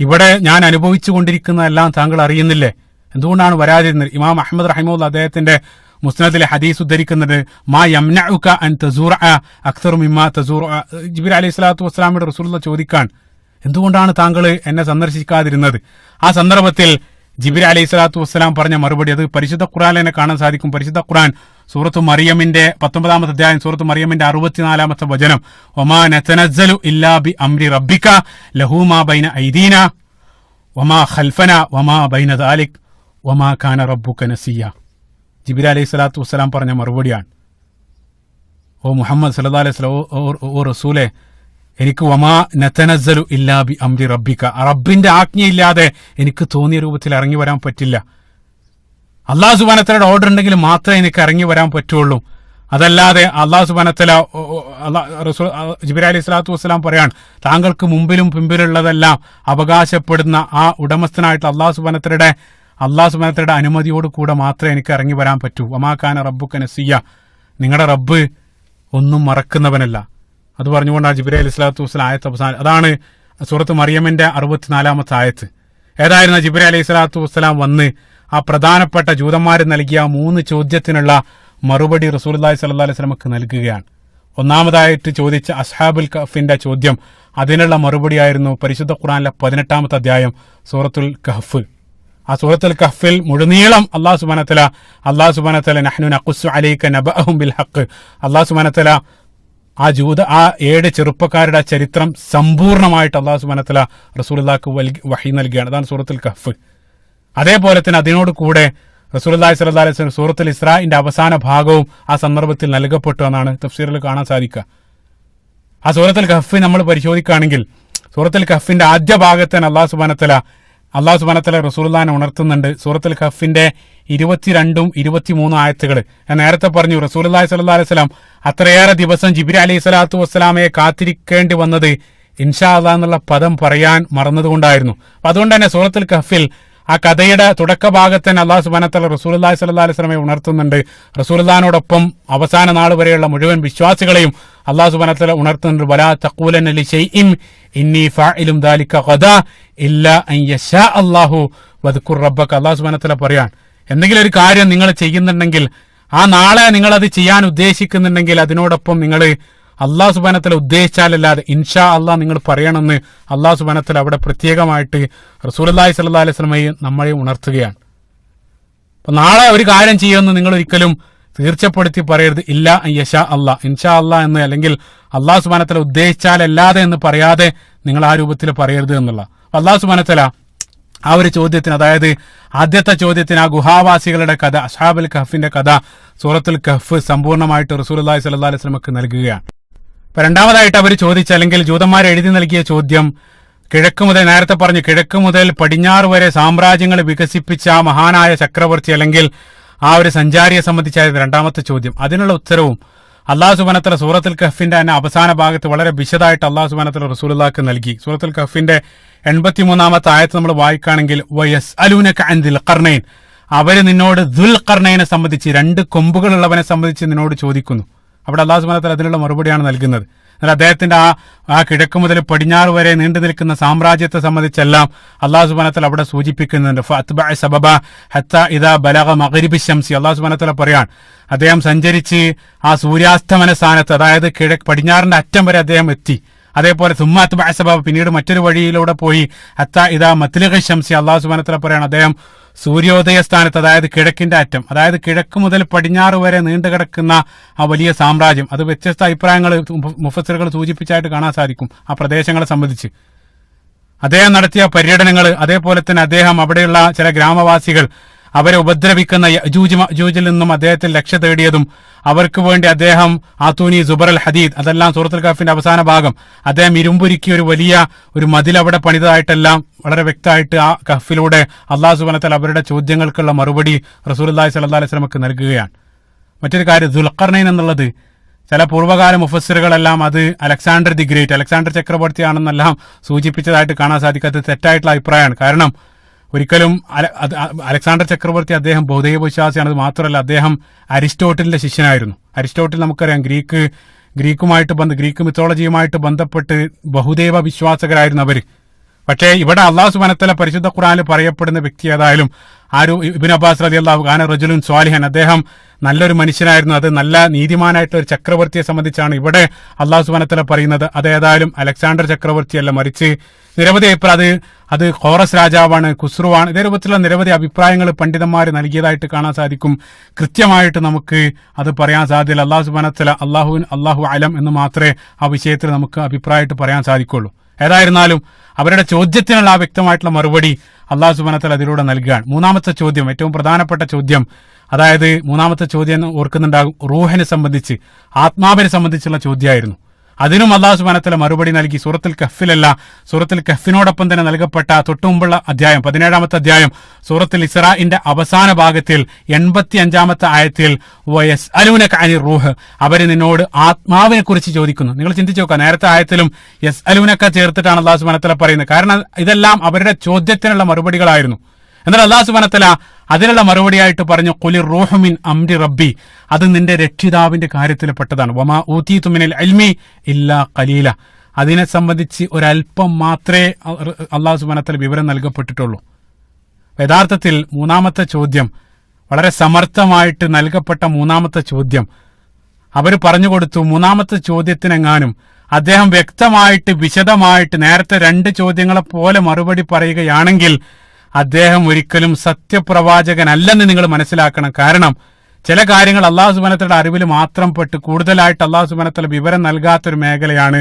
ഇവിടെ ഞാൻ അനുഭവിച്ചു കൊണ്ടിരിക്കുന്നതെല്ലാം താങ്കൾ അറിയുന്നില്ലേ? എന്തുകൊണ്ടാണ് വരാതിരുന്നത്? ഇമാം അഹ്മദ് റഹിമഹുല്ലാഹ് അദ്ദേഹത്തിന്റെ മുസ്നദിലെ ഹദീസ് ഉദ്ധരിക്കുന്നത്, മാ യംനഉക അൻ തസൂറ അക്തറു മിമ്മാ തസൂറ. ജിബ്രീൽ അലൈഹി സ്വലാത്തു വസ്സലാമയുടെ റസൂലുള്ളാഹി ചോദിക്കാൻ, എന്തുകൊണ്ടാണ് താങ്കൾ എന്നെ സന്ദർശിക്കാതിരുന്നത്? ആ സന്ദർഭത്തിൽ ജിബ്രീൽ അലൈഹി സ്വലാത്തു വസ്സലാം പറഞ്ഞ മറുപടി അത് പരിശുദ്ധ ഖുർആനിൽ തന്നെ കാണാൻ സാധിക്കും. പരിശുദ്ധ ഖുർആൻ സൂറത്തു മറിയമിന്റെ 19-ാമത്തെ അധ്യായം സൂറത്തു മറിയമിന്റെ 64-ാമത്തെ വചനം, വമാ നതനസ്സലു ഇല്ലാ ബി അംരി റബ്ബിക ലഹു മാ ബൈന ഐദീന വമാ ഖൽഫന വമാ ബൈന ദാലിക് വമാ കാന റബ്ബുക നസിയ. ജിബ്രീൽ അലൈഹി സ്വലാത്തു വസ്സലാം പറഞ്ഞ മറുപടിയാണ്. ഓ മുഹമ്മദ് സല്ലല്ലാഹു അലൈഹി വസല്ലം, ഓ റസൂലേ, എനിക്ക് വമാ നതനസ്സലു ഇല്ലാ ബി അംരി റബ്ബിക, റബ്ബിന്റെ ആജ്ഞയില്ലാതെ എനിക്ക് തോന്നിയ രൂപത്തിൽ ഇറങ്ങി വരാൻ പറ്റില്ല. അല്ലാഹു സുബ്ഹാനഹു വ തആലയുടെ ഓർഡർ ഉണ്ടെങ്കിൽ മാത്രമേ എനിക്ക് ഇറങ്ങി വരാൻ പറ്റുള്ളൂ. അതല്ലാതെ അല്ലാഹു സുബ്ഹാനഹു വ തആല ജിബ്രീൽ അലൈഹി സ്വലാത്തു വസ്സലാം പറയാണ്, താങ്കൾക്ക് മുമ്പിലും പിമ്പിലുള്ളതെല്ലാം അവകാശപ്പെടുന്ന ആ ഉടമസ്ഥനായിട്ട് അല്ലാഹു സുബ്ഹാനഹു വ തആലയുടെ അനുമതിയോട് കൂടെ മാത്രമേ എനിക്ക് ഇറങ്ങി വരാൻ പറ്റൂ. വമാ കാന റബ്ബുക നസിയ, നിങ്ങളുടെ റബ്ബ് ഒന്നും മറക്കുന്നവനല്ല. അത് പറഞ്ഞുകൊണ്ടാണ് ജിബ്രീൽ അലൈഹി സ്വലാത്തു വസ്സലാം ആയത്ത് അവസാനം. അതാണ് സൂറത്ത് മറിയമിന്റെ 64-ാമത്തെ ആയത്ത്. ഏതായിരുന്നു ജിബ്രീൽ അലൈഹി സ്വലാത്തു വസ്സലാം വന്ന് ആ പ്രധാനപ്പെട്ട ജൂതന്മാർ നൽകിയ 3 ചോദ്യത്തിനുള്ള മറുപടി റസൂലുള്ളാഹി സ്വല്ലല്ലാഹു അലൈഹി വസല്ലമക്ക് നൽകുകയാണ്. ഒന്നാമതായിട്ട് ചോദിച്ച അസ്ഹാബുൽ കഹ്ഫിന്റെ ചോദ്യം, അതിനുള്ള മറുപടിയായിരുന്നു പരിശുദ്ധ ഖുർആനിലെ 18-ാമത്തെ അധ്യായം സൂറത്തുൽ കഹ്ഫ്. ആ സൂറത്തുൽ കഹ്ഫിൽ മുഴുനീളം അല്ലാഹു സുബ്ഹാനഹു വ തആല നഹ്നു നഖുസ്സു അലൈക നബഅഹും ബിൽ ഹഖ്, അല്ലാഹു സുബ്ഹാനഹു വ തആല ആ 7 ചെറുപ്പക്കാരുടെ ചരിത്രം സമ്പൂർണ്ണമായിട്ട് അല്ലാഹു സുബ്ഹാനഹു വ തആല റസൂലുള്ളാഹിക്ക് വഹി നൽകുകയാണ്. അതാണ് സൂറത്തുൽ കഹ്ഫ്. അതേപോലെ തന്നെ അതിനോട് കൂടെ റസൂലുള്ളാഹി സ്വല്ലല്ലാഹു അലൈഹി വസല്ലം സൂറത്തുൽ ഇസ്രാഇന്റെ അവസാന ഭാഗവും ആ സന്ദർഭത്തിൽ നൽകപ്പെട്ടു എന്നാണ് തഫ്സീറിൽ കാണാൻ സാധിക്കുക. ആ സൂറത്തുൽ കഹ്ഫ് നമ്മൾ പരിശോധിക്കുകയാണെങ്കിൽ സൂറത്തുൽ കഹ്ഫിന്റെ ആദ്യ ഭാഗത്ത് തന്നെ അല്ലാഹു സുബ്ഹാനഹു വ തആല റസൂലുള്ളാഹിനെ ഉണർത്തുന്നുണ്ട്. സൂറത്തുൽ കഹ്ഫിന്റെ 22 23 ആയത്തുകൾ ഞാൻ നേരത്തെ പറഞ്ഞു. റസൂലുള്ളാഹി സ്വല്ലല്ലാഹു അലൈഹി വസല്ലം അത്രയേറെ ദിവസം ജിബ്രീൽ അലൈഹി സ്വലാത്തു വസ്സലാമയെ കാത്തിരിക്കേണ്ടി വന്നത് ഇൻഷാ അല്ലാഹ് എന്നുള്ള പദം പറയാൻ മറന്നതുകൊണ്ടായിരുന്നു. അപ്പൊ അതുകൊണ്ട് തന്നെ സൂറത്തുൽ കഹ്ഫിൽ ആ കഥയുടെ തുടക്ക ഭാഗത്ത് തന്നെ അല്ലാഹു സുബ്ഹാനഹു വ തആല റസൂലുള്ളാഹി സ്വല്ലല്ലാഹു അലൈഹി വസല്ലമയെ ഉണർത്തുന്നുണ്ട്. റസൂലുള്ളാഹിനോടൊപ്പം അവസാന നാൾ വരെയുള്ള മുഴുവൻ വിശ്വാസികളെയും അല്ലാഹു സുബ്ഹാനഹു വ തആല ഉണർത്തുന്നുണ്ട്. വലാ തഖൂലന്ന ലിശൈഇൻ ഇന്നി ഫാഇലും ദാലിക ഖദാ ഇല്ലാ അൻ യശാ അല്ലാഹു വദ്കുർ റബ്ബക. അല്ലാഹു സുബ്ഹാനഹു വ തആല പറയാൻ, എന്തെങ്കിലും ഒരു കാര്യം നിങ്ങൾ ചെയ്യുന്നുണ്ടെങ്കിൽ, ആ നാളെ നിങ്ങൾ അത് ചെയ്യാൻ ഉദ്ദേശിക്കുന്നുണ്ടെങ്കിൽ അതിനോടൊപ്പം നിങ്ങൾ അല്ലാഹു സുബ്ഹാനഹു വ തആല ഉദ്ദേശിച്ചാലല്ലാതെ ഇൻഷാ അല്ലാഹ് നിങ്ങൾ പറയണമെന്ന് അല്ലാഹു സുബ്ഹാനഹു വ തആല അവിടെ പ്രത്യേകമായിട്ട് റസൂലുള്ളാഹി സ്വല്ലല്ലാഹു അലൈഹി വസല്ലമയെ നമ്മളെ ഉണർത്തുകയാണ്. അപ്പൊ നാളെ ഒരു കാര്യം ചെയ്യുമെന്ന് നിങ്ങൾ ഒരിക്കലും തീർച്ചപ്പെടുത്തി പറയരുത്. ഇല്ല യശാ അല്ലാഹ്, ഇൻഷാ അല്ലാഹ് എന്ന്, അല്ലെങ്കിൽ അല്ലാഹു സുബ്ഹാനഹു വ തആല ഉദ്ദേശിച്ചാലല്ലാതെ എന്ന് പറയാതെ നിങ്ങൾ ആ രൂപത്തിൽ പറയരുത് എന്നുള്ള. അല്ലാഹു സുബ്ഹാനഹു വ തആല ആ ഒരു ചോദ്യത്തിന്, അതായത് ആദ്യത്തെ ചോദ്യത്തിന്, ആ ഗുഹാവാസികളുടെ കഥ, അസ്ഹാബുൽ കഹ്ഫിന്റെ കഥ സൂറത്തുൽ കഹ്ഫ് സമ്പൂർണ്ണമായിട്ട് റസൂലുള്ളാഹി സ്വല്ലല്ലാഹു അലൈഹി വസല്ലമക്ക് നൽകുകയാണ്. അപ്പൊ രണ്ടാമതായിട്ട് അവർ ചോദിച്ച, അല്ലെങ്കിൽ ജൂതന്മാർ എഴുതി നൽകിയ ചോദ്യം, നേരത്തെ പറഞ്ഞു കിഴക്ക് മുതൽ പടിഞ്ഞാറ് വരെ സാമ്രാജ്യങ്ങൾ വികസിപ്പിച്ച ആ മഹാനായ ചക്രവർത്തി, അല്ലെങ്കിൽ ആ ഒരു സഞ്ചാരിയെ സംബന്ധിച്ചായിരുന്നു രണ്ടാമത്തെ ചോദ്യം. അതിനുള്ള ഉത്തരവും അല്ലാഹു സുബ്ഹാനഹു വ തആല സൂറത്തുൽ കഹ്ഫിന്റെ തന്നെ അവസാന ഭാഗത്ത് വളരെ വിശദമായിട്ട് അല്ലാഹു സുബ്ഹാനഹു വ തആല റസൂലുള്ളാഹിക്ക് നൽകി. സൂറത്തുൽ കഹ്ഫിന്റെ 83-ാമത്തെ ആയത്ത് നമ്മൾ വായിക്കുകയാണെങ്കിൽ വയസ്അലൂനക അൻ ദിൽ ഖർനൈൻ, അവര് നിന്നോട് ദുൽ ഖർനൈനെ സംബന്ധിച്ച്, 2 കൊമ്പുകളുള്ളവനെ സംബന്ധിച്ച് നിന്നോട് ചോദിക്കുന്നു. അവിടെ അല്ലാഹു സുബ്ഹാനഹു വ തആല അതിനുള്ള മറുപടിയാണ് നൽകുന്നത്. എന്നാൽ അദ്ദേഹത്തിന്റെ ആ കിഴക്ക് മുതൽ പടിഞ്ഞാറ് വരെ നീണ്ടു നിൽക്കുന്ന സാമ്രാജ്യത്തെ സംബന്ധിച്ചെല്ലാം അല്ലാഹു സുബ്ഹാനഹു വ തആല അവിടെ സൂചിപ്പിക്കുന്നുണ്ട്. ഫഅത്ബഅ സബബ ഹത്താ ഇദാ ബലഗ മഗ്രിബി ശംസി, അല്ലാഹു സുബ്ഹാനഹു വ തആല പറയാൻ, അദ്ദേഹം സഞ്ചരിച്ച് ആ സൂര്യാസ്തമന സ്ഥാനത്ത്, അതായത് പടിഞ്ഞാറിന്റെ അറ്റം വരെ അദ്ദേഹം എത്തി. അതേപോലെ സുമ്മാത്ത് ബഅസബ, പിന്നീട് മറ്റൊരു വഴിയിലൂടെ പോയി ഹത്താ ഇദാ മത്ലഗ ശംസി, അല്ലാഹു സുബ്ഹാനഹു വ തആല പറയാൻ, അദ്ദേഹം സൂര്യോദയ സ്ഥാനത്ത്, അതായത് കിഴക്കിന്റെ അറ്റം, അതായത് കിഴക്ക് മുതൽ പടിഞ്ഞാറ് വരെ നീണ്ടു കിടക്കുന്ന ആ വലിയ സാമ്രാജ്യം. അത് വ്യത്യസ്ത അഭിപ്രായങ്ങൾ മുഫസ്സിറുകൾ സൂചിപ്പിച്ചായിട്ട് കാണാൻ സാധിക്കും ആ പ്രദേശങ്ങളെ സംബന്ധിച്ച്. അദ്ദേഹം നടത്തിയ പര്യടനങ്ങൾ, അതേപോലെ തന്നെ അദ്ദേഹം അവിടെയുള്ള ചില ഗ്രാമവാസികൾ അവരെ ഉപദ്രവിക്കുന്ന യജൂജ് മഅജൂജിൽ നിന്നും അദ്ദേഹത്തിൽ രക്ഷ തേടിയതും, അവർക്ക് വേണ്ടി അദ്ദേഹം ആത്തൂനി സുബറൽ ഹദീദ്, അതെല്ലാം സൂറത്തുൽ കഹ്ഫിന്റെ അവസാന ഭാഗം, അദ്ദേഹം ഇരുമ്പുരുക്കി ഒരു വലിയ ഒരു മതിൽ അവിടെ പണിതതായിട്ടെല്ലാം വളരെ വ്യക്തമായിട്ട് ആ കഹ്ഫിലൂടെ അല്ലാഹു സുബ്ഹാനഹു വ തആല അവരുടെ ചോദ്യങ്ങൾക്കുള്ള മറുപടി റസൂലുള്ളാഹി സ്വല്ലല്ലാഹു അലൈഹി വസല്ലമക്ക് നൽകുകയാണ്. മറ്റൊരു കാര്യം, ദുൽഖർനൈൻ എന്നുള്ളത് ചില പൂർവ്വകാല മുഫസ്സിറുകളെല്ലാം അത് അലക്സാണ്ടർ ദി ഗ്രേറ്റ്, അലക്സാണ്ടർ ചക്രവർത്തിയാണെന്നെല്ലാം സൂചിപ്പിച്ചതായിട്ട് കാണാൻ സാധിക്കാത്ത തെറ്റായിട്ടുള്ള അഭിപ്രായമാണ്. കാരണം ഒരിക്കലും അലക്സാണ്ടർ ചക്രവർത്തി അദ്ദേഹം ബൗദ്ധ വിശ്വാസിയാണ്. അത് മാത്രമല്ല, അദ്ദേഹം അരിസ്റ്റോട്ടിലിന്റെ ശിഷ്യനായിരുന്നു. അരിസ്റ്റോട്ടിൽ നമുക്കറിയാം ഗ്രീക്ക് മിത്തോളജിയുമായിട്ട് ബന്ധപ്പെട്ട് ബഹുദൈവ വിശ്വാസകരായിരുന്നു അവര്. പക്ഷേ ഇവിടെ അല്ലാഹു സുബ്ഹാനഹു വ തആല പരിശുദ്ധ ഖുർആനിൽ പറയപ്പെടുന്ന വ്യക്തി ഏതായാലും ഇബ്നു അബ്ബാസ് റളിയല്ലാഹു അൻഹു റജുലുൻ സ്വാലിഹൻ, അദ്ദേഹം നല്ലൊരു മനുഷ്യനായിരുന്നു. അത് നല്ല നീതിമാനായിട്ടുള്ള ഒരു ചക്രവർത്തിയെ സംബന്ധിച്ചാണ് ഇവിടെ അല്ലാഹു സുബ്ഹാനഹു വ തആല പറയുന്നത്. അതേതായാലും അലക്സാണ്ടർ ചക്രവർത്തിയല്ല, മറിച്ച് നിരവധി അഭിപ്രായം, അത് ഹോറസ് രാജാവാണ്, ഖുസ്രുവാണ്, ഇതേ രൂപത്തിലുള്ള നിരവധി അഭിപ്രായങ്ങൾ പണ്ഡിതന്മാർ നൽകിയതായിട്ട് കാണാൻ സാധിക്കും. കൃത്യമായിട്ട് നമുക്ക് അത് പറയാൻ സാധ്യത അല്ലാഹു സുബ്ഹാനഹു വ തആല അല്ലാഹു അലം എന്ന് മാത്രമേ ആ വിഷയത്തിൽ നമുക്ക് അഭിപ്രായമായിട്ട് പറയാൻ സാധിക്കുള്ളൂ. ഏതായിരുന്നാലും അവരുടെ ചോദ്യത്തിനുള്ള ആ വ്യക്തമായിട്ടുള്ള മറുപടി അല്ലാഹു സുബ്ഹാനഹു വ തആല അതിലൂടെ നൽകുകയാണ്. മൂന്നാമത്തെ ചോദ്യം, ഏറ്റവും പ്രധാനപ്പെട്ട ചോദ്യം, അതായത് മൂന്നാമത്തെ ചോദ്യം ഓർക്കുന്നുണ്ടാകും, റൂഹിനെ സംബന്ധിച്ച്, ആത്മാവിനെ സംബന്ധിച്ചുള്ള ചോദ്യമായിരുന്നു. അതിനും അല്ലാഹു സുബ്ഹാനഹു വ തആല മറുപടി നൽകി. സൂറത്തുൽ കഹ്ഫിലല്ല, സൂറത്തുൽ കഹ്ഫിനോടൊപ്പം തന്നെ നൽകപ്പെട്ട തൊട്ടുമുമ്പുള്ള അധ്യായം 17-ാമത്തെ അധ്യായം സൂറത്തുൽ ഇസ്രാഇന്റെ അവസാന ഭാഗത്തിൽ 85-ാമത്തെ ആയത്തിൽ വയസ്അലൂനക അനിർ റൂഹ്, അവര് നിന്നോട് ആത്മാവിനെ കുറിച്ച് ചോദിക്കുന്നു. നിങ്ങൾ ചിന്തിച്ചു നോക്കുക, നേരത്തെ ആയത്തിലും യസ്അലൂനക ചേർത്തിട്ടാണ് അല്ലാഹു സുബ്ഹാനഹു വ തആല പറയുന്നത്. കാരണം ഇതെല്ലാം അവരുടെ ചോദ്യത്തിനുള്ള മറുപടികളായിരുന്നു. എന്നാൽ അല്ലാഹു സുബ്ഹാനഹു വ തആല അതിനുള്ള മറുപടിയായിട്ട് പറഞ്ഞു, ഖുലിർ റൂഹു മിൻ അംരി റബ്ബി, അത് നിന്റെ രക്ഷിതാവിന്റെ കാര്യത്തിൽ പെട്ടതാണ്. വമാ ഊതീതു മിനൽ ഇൽമി ഇല്ലാ ഖലീല, അതിനെ സംബന്ധിച്ച് ഒരല്പം മാത്രമേ അല്ലാഹു സുബ്ഹാനഹു വ തആല വിവരം നൽകപ്പെട്ടിട്ടുള്ളൂ. യഥാർത്ഥത്തിൽ മൂന്നാമത്തെ ചോദ്യം വളരെ സമർത്ഥമായിട്ട് നൽകപ്പെട്ട മൂന്നാമത്തെ ചോദ്യം അവർ പറഞ്ഞു കൊടുത്തു. മൂന്നാമത്തെ ചോദ്യത്തിനെങ്ങാനും അദ്ദേഹം വ്യക്തമായിട്ട് വിശദമായിട്ട് നേരത്തെ 2 ചോദ്യങ്ങളെ പോലെ മറുപടി പറയുകയാണെങ്കിൽ അദ്ദേഹം ഒരിക്കലും സത്യപ്രവാചകനല്ലെന്ന് നിങ്ങൾ മനസ്സിലാക്കണം. കാരണം ചില കാര്യങ്ങൾ അല്ലാഹു സുബ്ഹാനഹു വ തആലയുടെ അറിവിൽ മാത്രം പെട്ട് കൂടുതലായിട്ട് അല്ലാഹു സുബ്ഹാനഹു വ തആല വിവരം നൽകാത്തൊരു മേഖലയാണ്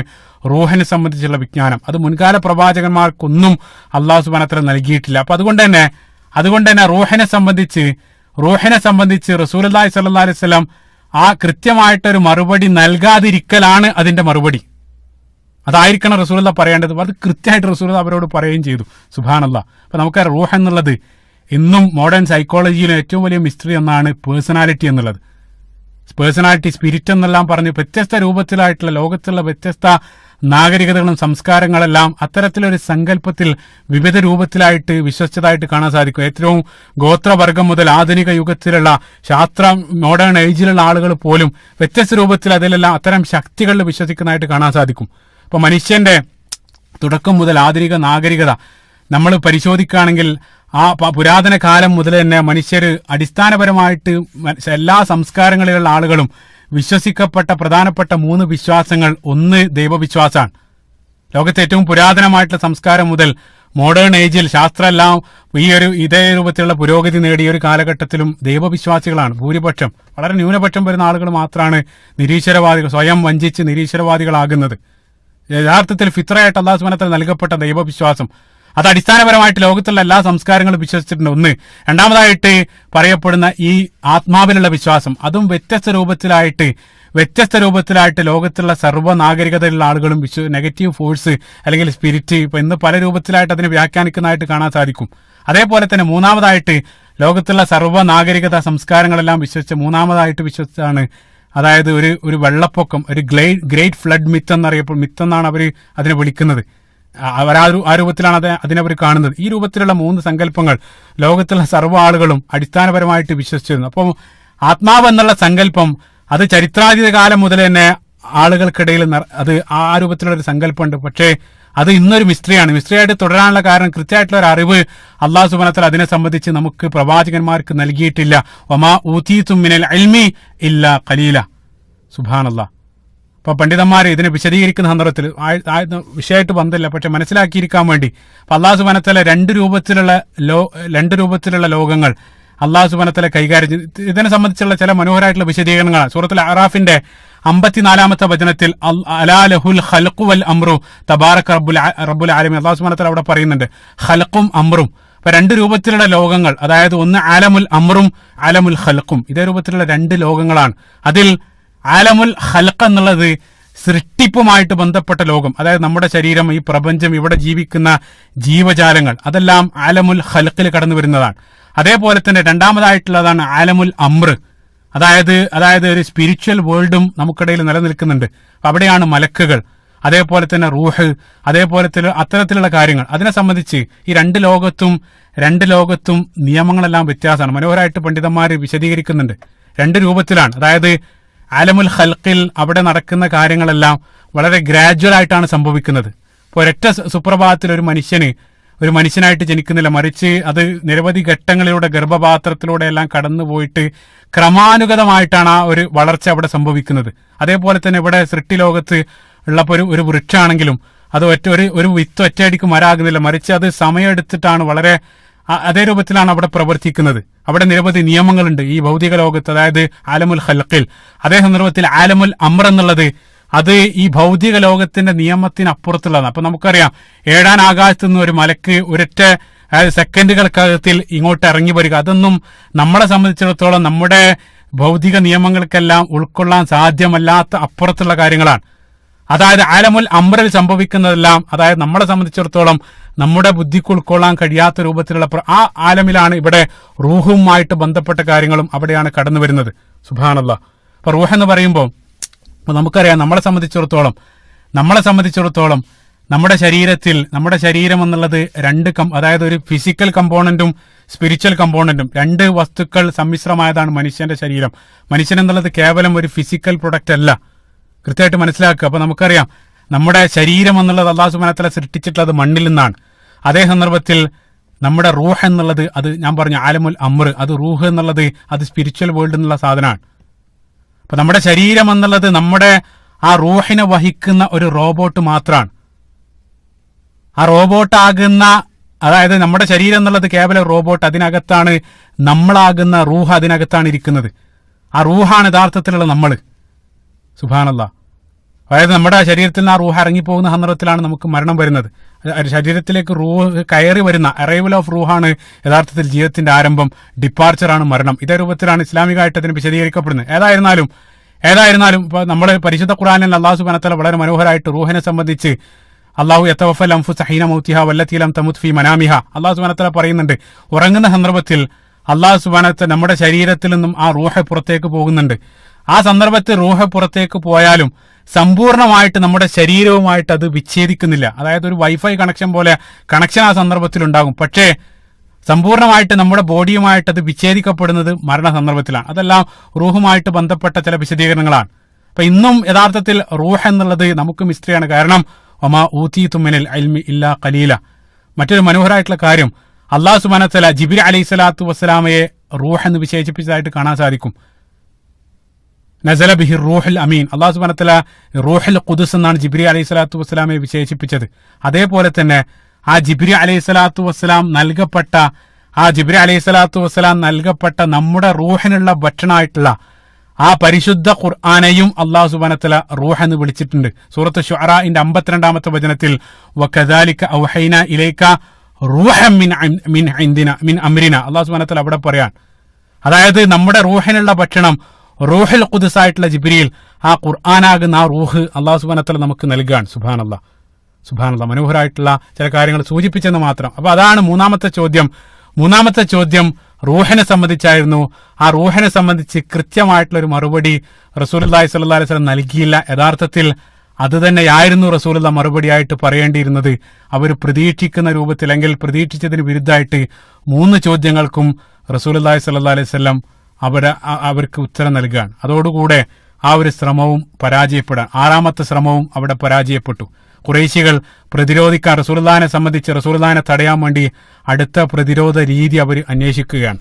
റൂഹിനെ സംബന്ധിച്ചുള്ള വിജ്ഞാനം. അത് മുൻകാല പ്രവാചകന്മാർക്കൊന്നും അല്ലാഹു സുബ്ഹാനഹു വ തആല നൽകിയിട്ടില്ല. അപ്പൊ അതുകൊണ്ട് തന്നെ റൂഹിനെ സംബന്ധിച്ച് റസൂലുള്ളാഹി സ്വല്ലല്ലാഹു അലൈഹി വസല്ലം ആ കൃത്യമായിട്ടൊരു മറുപടി നൽകാതിരിക്കലാണ് അതിന്റെ മറുപടി. അതായിരിക്കണം റസൂലുള്ളാഹി പറയേണ്ടത്. അത് കൃത്യമായിട്ട് റസൂലുള്ളാഹി അവരോട് പറയുകയും ചെയ്തു. സുബ്ഹാനല്ലാഹ്. അപ്പൊ നമുക്ക് റൂഹ് എന്നുള്ളത് ഇന്നും മോഡേൺ സൈക്കോളജിയിലെ ഏറ്റവും വലിയ മിസ്റ്ററി എന്നാണ് പേഴ്സണാലിറ്റി എന്നുള്ളത്. പേഴ്സണാലിറ്റി, സ്പിരിറ്റ് എന്നെല്ലാം പറഞ്ഞ് വ്യത്യസ്ത രൂപത്തിലായിട്ടുള്ള ലോകത്തുള്ള വ്യത്യസ്ത നാഗരികതകളും സംസ്കാരങ്ങളെല്ലാം അത്തരത്തിലൊരു സങ്കല്പത്തിൽ വിവിധ രൂപത്തിലായിട്ട് വിശ്വസിച്ചതായിട്ട് കാണാൻ സാധിക്കും. ഏറ്റവും ഗോത്രവർഗം മുതൽ ആധുനിക യുഗത്തിലുള്ള ശാസ്ത്ര മോഡേൺ ഏജിലുള്ള ആളുകൾ പോലും വ്യത്യസ്ത രൂപത്തിൽ അതിലെല്ലാം അത്തരം ശക്തികളിൽ വിശ്വസിക്കുന്നതായിട്ട് കാണാൻ സാധിക്കും. ഇപ്പൊ മനുഷ്യന്റെ തുടക്കം മുതൽ ആധുനിക നാഗരികത നമ്മൾ പരിശോധിക്കുകയാണെങ്കിൽ ആ പുരാതന കാലം മുതൽ തന്നെ മനുഷ്യർ അടിസ്ഥാനപരമായിട്ട് എല്ലാ സംസ്കാരങ്ങളിലുള്ള ആളുകളും വിശ്വസിക്കപ്പെട്ട പ്രധാനപ്പെട്ട 3 വിശ്വാസങ്ങൾ. ഒന്ന് ദൈവവിശ്വാസമാണ്. ലോകത്തെ ഏറ്റവും പുരാതനമായിട്ടുള്ള സംസ്കാരം മുതൽ മോഡേൺ ഏജിൽ ശാസ്ത്രമെല്ലാം ഇതേ രൂപത്തിലുള്ള പുരോഗതി നേടിയ ഒരു കാലഘട്ടത്തിലും ദൈവവിശ്വാസികളാണ് ഭൂരിപക്ഷം. വളരെ ന്യൂനപക്ഷം വരുന്ന ആളുകൾ മാത്രമാണ് നിരീശ്വരവാദികൾ, സ്വയം വഞ്ചിച്ച് നിരീശ്വരവാദികളാകുന്നത്. യഥാർത്ഥത്തിൽ ഫിത്രയായിട്ട് അല്ലാഹു സുബ്ഹാനഹു വ തആല നൽകപ്പെട്ട ദൈവവിശ്വാസം, അത് അടിസ്ഥാനപരമായിട്ട് ലോകത്തുള്ള എല്ലാ സംസ്കാരങ്ങളും വിശ്വസിച്ചിട്ടുണ്ട്. ഒന്ന്. രണ്ടാമതായിട്ട് പറയപ്പെടുന്ന ഈ ആത്മാവിലുള്ള വിശ്വാസം, അതും വ്യത്യസ്ത രൂപത്തിലായിട്ട് ലോകത്തുള്ള സർവ്വ നാഗരികതയിലുള്ള ആളുകളും നെഗറ്റീവ് ഫോഴ്സ് അല്ലെങ്കിൽ സ്പിരിറ്റ്, ഇപ്പൊ ഇന്ന് പല രൂപത്തിലായിട്ട് അതിനെ വ്യാഖ്യാനിക്കുന്നതായിട്ട് കാണാൻ സാധിക്കും. അതേപോലെ തന്നെ മൂന്നാമതായിട്ട് ലോകത്തുള്ള സർവ്വ നാഗരികത സംസ്കാരങ്ങളെല്ലാം വിശ്വസിച്ച മൂന്നാമതായിട്ട് വിശ്വസിച്ചാണ്, അതായത് ഒരു വെള്ളപ്പൊക്കം, ഒരു ഗ്രേറ്റ് ഫ്ലഡ് മിത്തെന്നാണ് അവർ അതിനെ വിളിക്കുന്നത്. ആ രൂപത്തിലാണ് അതിനവർ കാണുന്നത്. ഈ രൂപത്തിലുള്ള 3 സങ്കല്പങ്ങൾ ലോകത്തുള്ള സർവ്വ ആളുകളും അടിസ്ഥാനപരമായിട്ട് വിശ്വസിച്ചിരുന്നു. അപ്പോൾ ആത്മാവ് എന്നുള്ള സങ്കല്പം അത് ചരിത്രാതീത കാലം മുതൽ തന്നെ ആളുകൾക്കിടയിൽ അത് ആ രൂപത്തിലുള്ള ഒരു സങ്കല്പമുണ്ട്. പക്ഷേ അത് ഇന്നൊരു മിസ്റ്ററിയാണ്. മിസ്റ്ററിയായിട്ട് തുടരാനുള്ള കാരണം കൃത്യമായിട്ടുള്ള ഒരു അറിവ് അള്ളാഹു സുബ്ഹാനഹു വ തആല അതിനെ സംബന്ധിച്ച് നമുക്ക് പ്രവാചകന്മാർക്ക് നൽകിയിട്ടില്ല. വമാ ഊതീതും മിനൽ ഇൽമി ഇല്ലാ ഖലീല. സുബ്ഹാനല്ലാഹ്. അപ്പൊ പണ്ഡിതന്മാർ ഇതിനെ വിശദീകരിക്കുന്ന സന്ദർഭത്തിൽ വിഷയമായിട്ട് ബന്ധമില്ല, പക്ഷെ മനസ്സിലാക്കിയിരിക്കാൻ വേണ്ടി അപ്പൊ അള്ളാഹു സുബ്ഹാനഹു വ തആല രണ്ട് രൂപത്തിലുള്ള ലോകങ്ങൾ അള്ളാഹു സുബ്ഹാനഹു വ തആല കൈകാര്യം. ഇതിനെ സംബന്ധിച്ചുള്ള ചില മനോഹരമായിട്ടുള്ള വിശദീകരണങ്ങളാണ്. സൂറത്തുൽ അറാഫിന്റെ 54-ാമത്തെ വചനത്തിൽ അലാ ലഹുൽ ഖൽഖു വൽ അംറു തബാറക റബ്ബുൽ ആലമീൻ അള്ളാഹു സുബ്ഹാനഹു വ തആല അവിടെ പറയുന്നുണ്ട് ഖൽഖും അംറും. അപ്പൊ രണ്ട് രൂപത്തിലുള്ള ലോകങ്ങൾ, അതായത് ഒന്ന് ആലമുൽ അംറും ആലമുൽ ഖൽഖും. ഇതേ രൂപത്തിലുള്ള രണ്ട് ലോകങ്ങളാണ്. അതിൽ ആലമുൽ ഖൽഖ് എന്നുള്ളത് സൃഷ്ടിപ്പുമായിട്ട് ബന്ധപ്പെട്ട ലോകം, അതായത് നമ്മുടെ ശരീരം, ഈ പ്രപഞ്ചം, ഇവിടെ ജീവിക്കുന്ന ജീവജാലങ്ങൾ, അതെല്ലാം ആലമുൽ ഖൽഖിൽ കടന്നു വരുന്നതാണ്. അതേപോലെ തന്നെ രണ്ടാമതായിട്ടുള്ളതാണ് ആലമുൽ അംർ, അതായത് ഒരു സ്പിരിച്വൽ വേൾഡും നമുക്കിടയിൽ നിലനിൽക്കുന്നുണ്ട്. അവിടെയാണ് മലക്കുകൾ, അതേപോലെ തന്നെ റൂഹ്, അതേപോലെ തന്നെ അത്തരത്തിലുള്ള കാര്യങ്ങൾ. അതിനെ സംബന്ധിച്ച് ഈ രണ്ട് ലോകത്തും നിയമങ്ങളെല്ലാം വ്യത്യാസമാണ്. മനോഹരമായിട്ട് പണ്ഡിതന്മാർ വിശദീകരിക്കുന്നുണ്ട്. രണ്ട് രൂപത്തിലാണ്. അതായത് ആലമുൽ ഖൽഖിൽ അവിടെ നടക്കുന്ന കാര്യങ്ങളെല്ലാം വളരെ ഗ്രാജുവൽ ആയിട്ടാണ് സംഭവിക്കുന്നത്. ഇപ്പോൾ ഒരൊറ്റ സുപ്രഭാതത്തിൽ ഒരു മനുഷ്യനായിട്ട് ജനിക്കുന്നില്ല, മറിച്ച് അത് നിരവധി ഘട്ടങ്ങളിലൂടെ ഗർഭപാത്രത്തിലൂടെ എല്ലാം കടന്നുപോയിട്ട് ക്രമാനുഗതമായിട്ടാണ് ആ ഒരു വളർച്ച അവിടെ സംഭവിക്കുന്നത്. അതേപോലെ തന്നെ ഇവിടെ സൃഷ്ടിലോകത്ത് ഉള്ളപ്പോൾ ഒരു വൃക്ഷമാണെങ്കിലും അത് ഒരു വിത്ത് ഒറ്റയടിക്ക് മരാകുന്നില്ല, മറിച്ച് അത് സമയമെടുത്തിട്ടാണ് വളരെ അതേ രൂപത്തിലാണ് അവിടെ പ്രവർത്തിക്കുന്നത്. അവിടെ നിരവധി നിയമങ്ങളുണ്ട് ഈ ഭൗതിക ലോകത്ത്, അതായത് ആലമുൽ ഖൽഖിൽ. അതേ സന്ദർഭത്തിൽ ആലമുൽ അംർ എന്നുള്ളത് അത് ഈ ഭൗതിക ലോകത്തിന്റെ നിയമത്തിനപ്പുറത്തുള്ളതാണ്. അപ്പൊ നമുക്കറിയാം, 7-ാം ആകാശത്തു നിന്ന് ഒരു മലക്ക് ഒരൊറ്റ സെക്കൻഡുകൾക്കകത്തിൽ ഇങ്ങോട്ട് ഇറങ്ങി വരിക, അതൊന്നും നമ്മളെ സംബന്ധിച്ചിടത്തോളം നമ്മുടെ ഭൗതിക നിയമങ്ങൾക്കെല്ലാം ഉൾക്കൊള്ളാൻ സാധ്യമല്ലാത്ത അപ്പുറത്തുള്ള കാര്യങ്ങളാണ്. അതായത് ആലമുൽ അംറിൽ സംഭവിക്കുന്നതെല്ലാം, അതായത് നമ്മളെ സംബന്ധിച്ചിടത്തോളം നമ്മുടെ ബുദ്ധിക്ക് ഉൾക്കൊള്ളാൻ കഴിയാത്ത രൂപത്തിലുള്ള ആ ആലമിലാണ് ഇവിടെ റൂഹുമായിട്ട് ബന്ധപ്പെട്ട കാര്യങ്ങളും അവിടെയാണ് കടന്നു വരുന്നത്. സുബ്ഹാനല്ലാഹ്. അപ്പൊ റൂഹ് എന്ന് പറയുമ്പോൾ നമുക്കറിയാം, നമ്മളെ സംബന്ധിച്ചിടത്തോളം നമ്മുടെ ശരീരം എന്നുള്ളത് അതായത് ഒരു ഫിസിക്കൽ കമ്പോണന്റും സ്പിരിച്വൽ കമ്പോണന്റും, രണ്ട് വസ്തുക്കൾ സമ്മിശ്രമായതാണ് മനുഷ്യന്റെ ശരീരം. മനുഷ്യൻ എന്നുള്ളത് കേവലം ഒരു ഫിസിക്കൽ പ്രൊഡക്റ്റ് അല്ല, കൃത്യമായിട്ട് മനസ്സിലാക്കുക. അപ്പൊ നമുക്കറിയാം, നമ്മുടെ ശരീരം എന്നുള്ളത് അല്ലാഹു സുബ്ഹാനഹു വ തആല സൃഷ്ടിച്ചിട്ടുള്ളത് മണ്ണിൽ നിന്നാണ്. അതേ സന്ദർഭത്തിൽ നമ്മുടെ റൂഹ് എന്നുള്ളത്, അത് ഞാൻ പറഞ്ഞു ആലമുൽ അംർ, അത് റൂഹ് എന്നുള്ളത് അത് സ്പിരിച്വൽ വേൾഡ് എന്നുള്ള സാധനമാണ്. അപ്പൊ നമ്മുടെ ശരീരം എന്നുള്ളത് നമ്മുടെ ആ റൂഹിനെ വഹിക്കുന്ന ഒരു റോബോട്ട് മാത്രമാണ്. ആ റോബോട്ടാകുന്ന, അതായത് നമ്മുടെ ശരീരം എന്നുള്ളത് കേവലം റോബോട്ട്, അതിനകത്താണ് നമ്മളാകുന്ന റൂഹ് അതിനകത്താണ് ഇരിക്കുന്നത്. ആ റൂഹാണ് യഥാർത്ഥത്തിലുള്ള നമ്മൾ. സുബ്ഹാനല്ലാഹ്. അതായത് നമ്മുടെ ശരീരത്തിൽ നിന്ന് ആ റൂഹ് ഇറങ്ങിപ്പോകുന്ന സന്ദർഭത്തിലാണ് നമുക്ക് മരണം വരുന്നത്. ശരീരത്തിലേക്ക് റൂഹ് കയറി വരുന്ന അറൈവൽ ഓഫ് റൂഹാണ് യഥാർത്ഥത്തിൽ ജീവിതത്തിന്റെ ആരംഭം, ഡിപ്പാർച്ചറാണ് മരണം. ഇതേ രൂപത്തിലാണ് ഇസ്ലാമികമായിട്ട് അതിന് വിശദീകരിക്കപ്പെടുന്നത്. ഏതായിരുന്നാലും ഇപ്പൊ നമ്മൾ പരിശുദ്ധ ഖുർആനിൽ അല്ലാഹു സുബ്ഹാനഹു വ തആല വളരെ മനോഹരമായിട്ട് റൂഹിനെ സംബന്ധിച്ച് അല്ലാഹു യതവഫൽ അൻഫുസ ഹീന മൗതിഹാ വല്ലത്തി ലം തമുത് ഫീ മനാമിഹാ, അല്ലാഹു സുബ്ഹാനഹു വ തആല പറയുന്നുണ്ട്, ഉറങ്ങുന്ന സന്ദർഭത്തിൽ അല്ലാഹു സുബ്ഹാനഹു വ തആല നമ്മുടെ ശരീരത്തിൽ നിന്നും ആ റൂഹ് പുറത്തേക്ക് പോകുന്നുണ്ട്. ആ സന്ദർഭത്തിൽ റൂഹ് പുറത്തേക്ക് പോയാലും സമ്പൂർണ്ണമായിട്ട് നമ്മുടെ ശരീരവുമായിട്ട് അത് വിച്ഛേദിക്കുന്നില്ല. അതായത് ഒരു വൈഫൈ കണക്ഷൻ പോലെ കണക്ഷൻ ആ സന്ദർഭത്തിൽ ഉണ്ടാകും, പക്ഷേ സമ്പൂർണ്ണമായിട്ട് നമ്മുടെ ബോഡിയുമായിട്ട് അത് വിച്ഛേദിക്കപ്പെടുന്നത് മരണ സന്ദർഭത്തിലാണ്. അതെല്ലാം റൂഹുമായിട്ട് ബന്ധപ്പെട്ട ചില വിശദീകരണങ്ങളാണ്. അപ്പൊ ഇന്നും യഥാർത്ഥത്തിൽ റൂഹ് എന്നുള്ളത് നമുക്ക് മിസ്റ്ററിയാണ്. കാരണം വമാ ഊതീതും മിനൽ ഇൽമി ഇല്ലാ ഖലീല. മറ്റൊരു മനോഹരമായിട്ടുള്ള കാര്യം, അല്ലാഹു സുബ്ഹാനഹു വ തആല ജിബ്രീൽ അലൈഹിസ്സലാത്തു വസ്സലാമയെ റൂഹ് എന്ന് വിശേഷിപ്പിച്ചതായിട്ട് കാണാൻ സാധിക്കും. നസല ബിഹി റൂഹുൽ അമീൻ, അല്ലാഹു സുബ്ഹാനഹു വ തആല റൂഹുൽ ഖുദ്സ് എന്നാണ് ജിബ്രീൽ അലൈഹിസ്സലാത്തു വസ്സലാമയെ വിശേഷിപ്പിച്ചത്. അതേപോലെ തന്നെ ആ ജിബ്രീൽ അലൈഹിസ്സലാത്തു വസ്സലാം നൽകപ്പെട്ട നമ്മുടെ റൂഹിനുള്ള ഭക്ഷണമായിട്ടുള്ള ആ പരിശുദ്ധ ഖുർആനെയും അല്ലാഹു സുബ്ഹാനഹു വ തആല റൂഹ് എന്ന് വിളിച്ചിട്ടുണ്ട്. സൂറത്ത് ശുഅറാഇന്റെ 52-ാമത്തെ വചനത്തിൽ വകദാലിക ഔഹൈന ഇലൈക റൂഹൻ മിൻ ഇൻദിന മിൻ അംരിന, അല്ലാഹു സുബ്ഹാനഹു വ തആല അവിടെ പറയാൻ, അതായത് നമ്മുടെ റൂഹിനുള്ള ഭക്ഷണം റൂഹുൽ ഖുദ്സ് ആയിട്ടുള്ള ജിബ്രീൽ, ആ ഖുർആനാകുന്ന ആ റൂഹ് അല്ലാഹു സുബ്ഹാനഹു വ തആല നമുക്ക് നൽകുകയാണ്. സുബ്ഹാനല്ലാഹ്. മനോഹരമായിട്ടുള്ള ചില കാര്യങ്ങൾ സൂചിപ്പിച്ചെന്ന് മാത്രം. അപ്പൊ അതാണ് മൂന്നാമത്തെ ചോദ്യം റൂഹിനെ സംബന്ധിച്ചായിരുന്നു. ആ റൂഹിനെ സംബന്ധിച്ച് കൃത്യമായിട്ടുള്ള ഒരു മറുപടി റസൂലുള്ളാഹി സ്വല്ലല്ലാഹു അലൈഹി വസല്ലം നൽകിയില്ല. യഥാർത്ഥത്തിൽ അത് തന്നെയായിരുന്നു റസൂലുള്ള മറുപടിയായിട്ട് പറയേണ്ടിയിരുന്നത്. അവർ പ്രതീക്ഷിക്കുന്ന രൂപത്തിൽ, അല്ലെങ്കിൽ പ്രതീക്ഷിച്ചതിന് വിരുദ്ധമായിട്ട് 3 ചോദ്യങ്ങൾക്കും റസൂലുള്ളാഹി സ്വല്ലല്ലാഹു അലൈഹി വസല്ലം അവർക്ക് ഉത്തരം നൽകുകയാണ്. അതോടുകൂടെ ആ ഒരു ശ്രമവും പരാജയപ്പെടാൻ, 6ാമത്തെ ശ്രമവും അവിടെ പരാജയപ്പെട്ടു. ഖുറൈശികൾ പ്രതിരോധിക്കാൻ, റസൂലുള്ളാഹിനെ സംബന്ധിച്ച് റസൂലുള്ളാഹിനെ തടയാൻ വേണ്ടി അടുത്ത പ്രതിരോധ രീതി അവർ അന്വേഷിക്കുകയാണ്.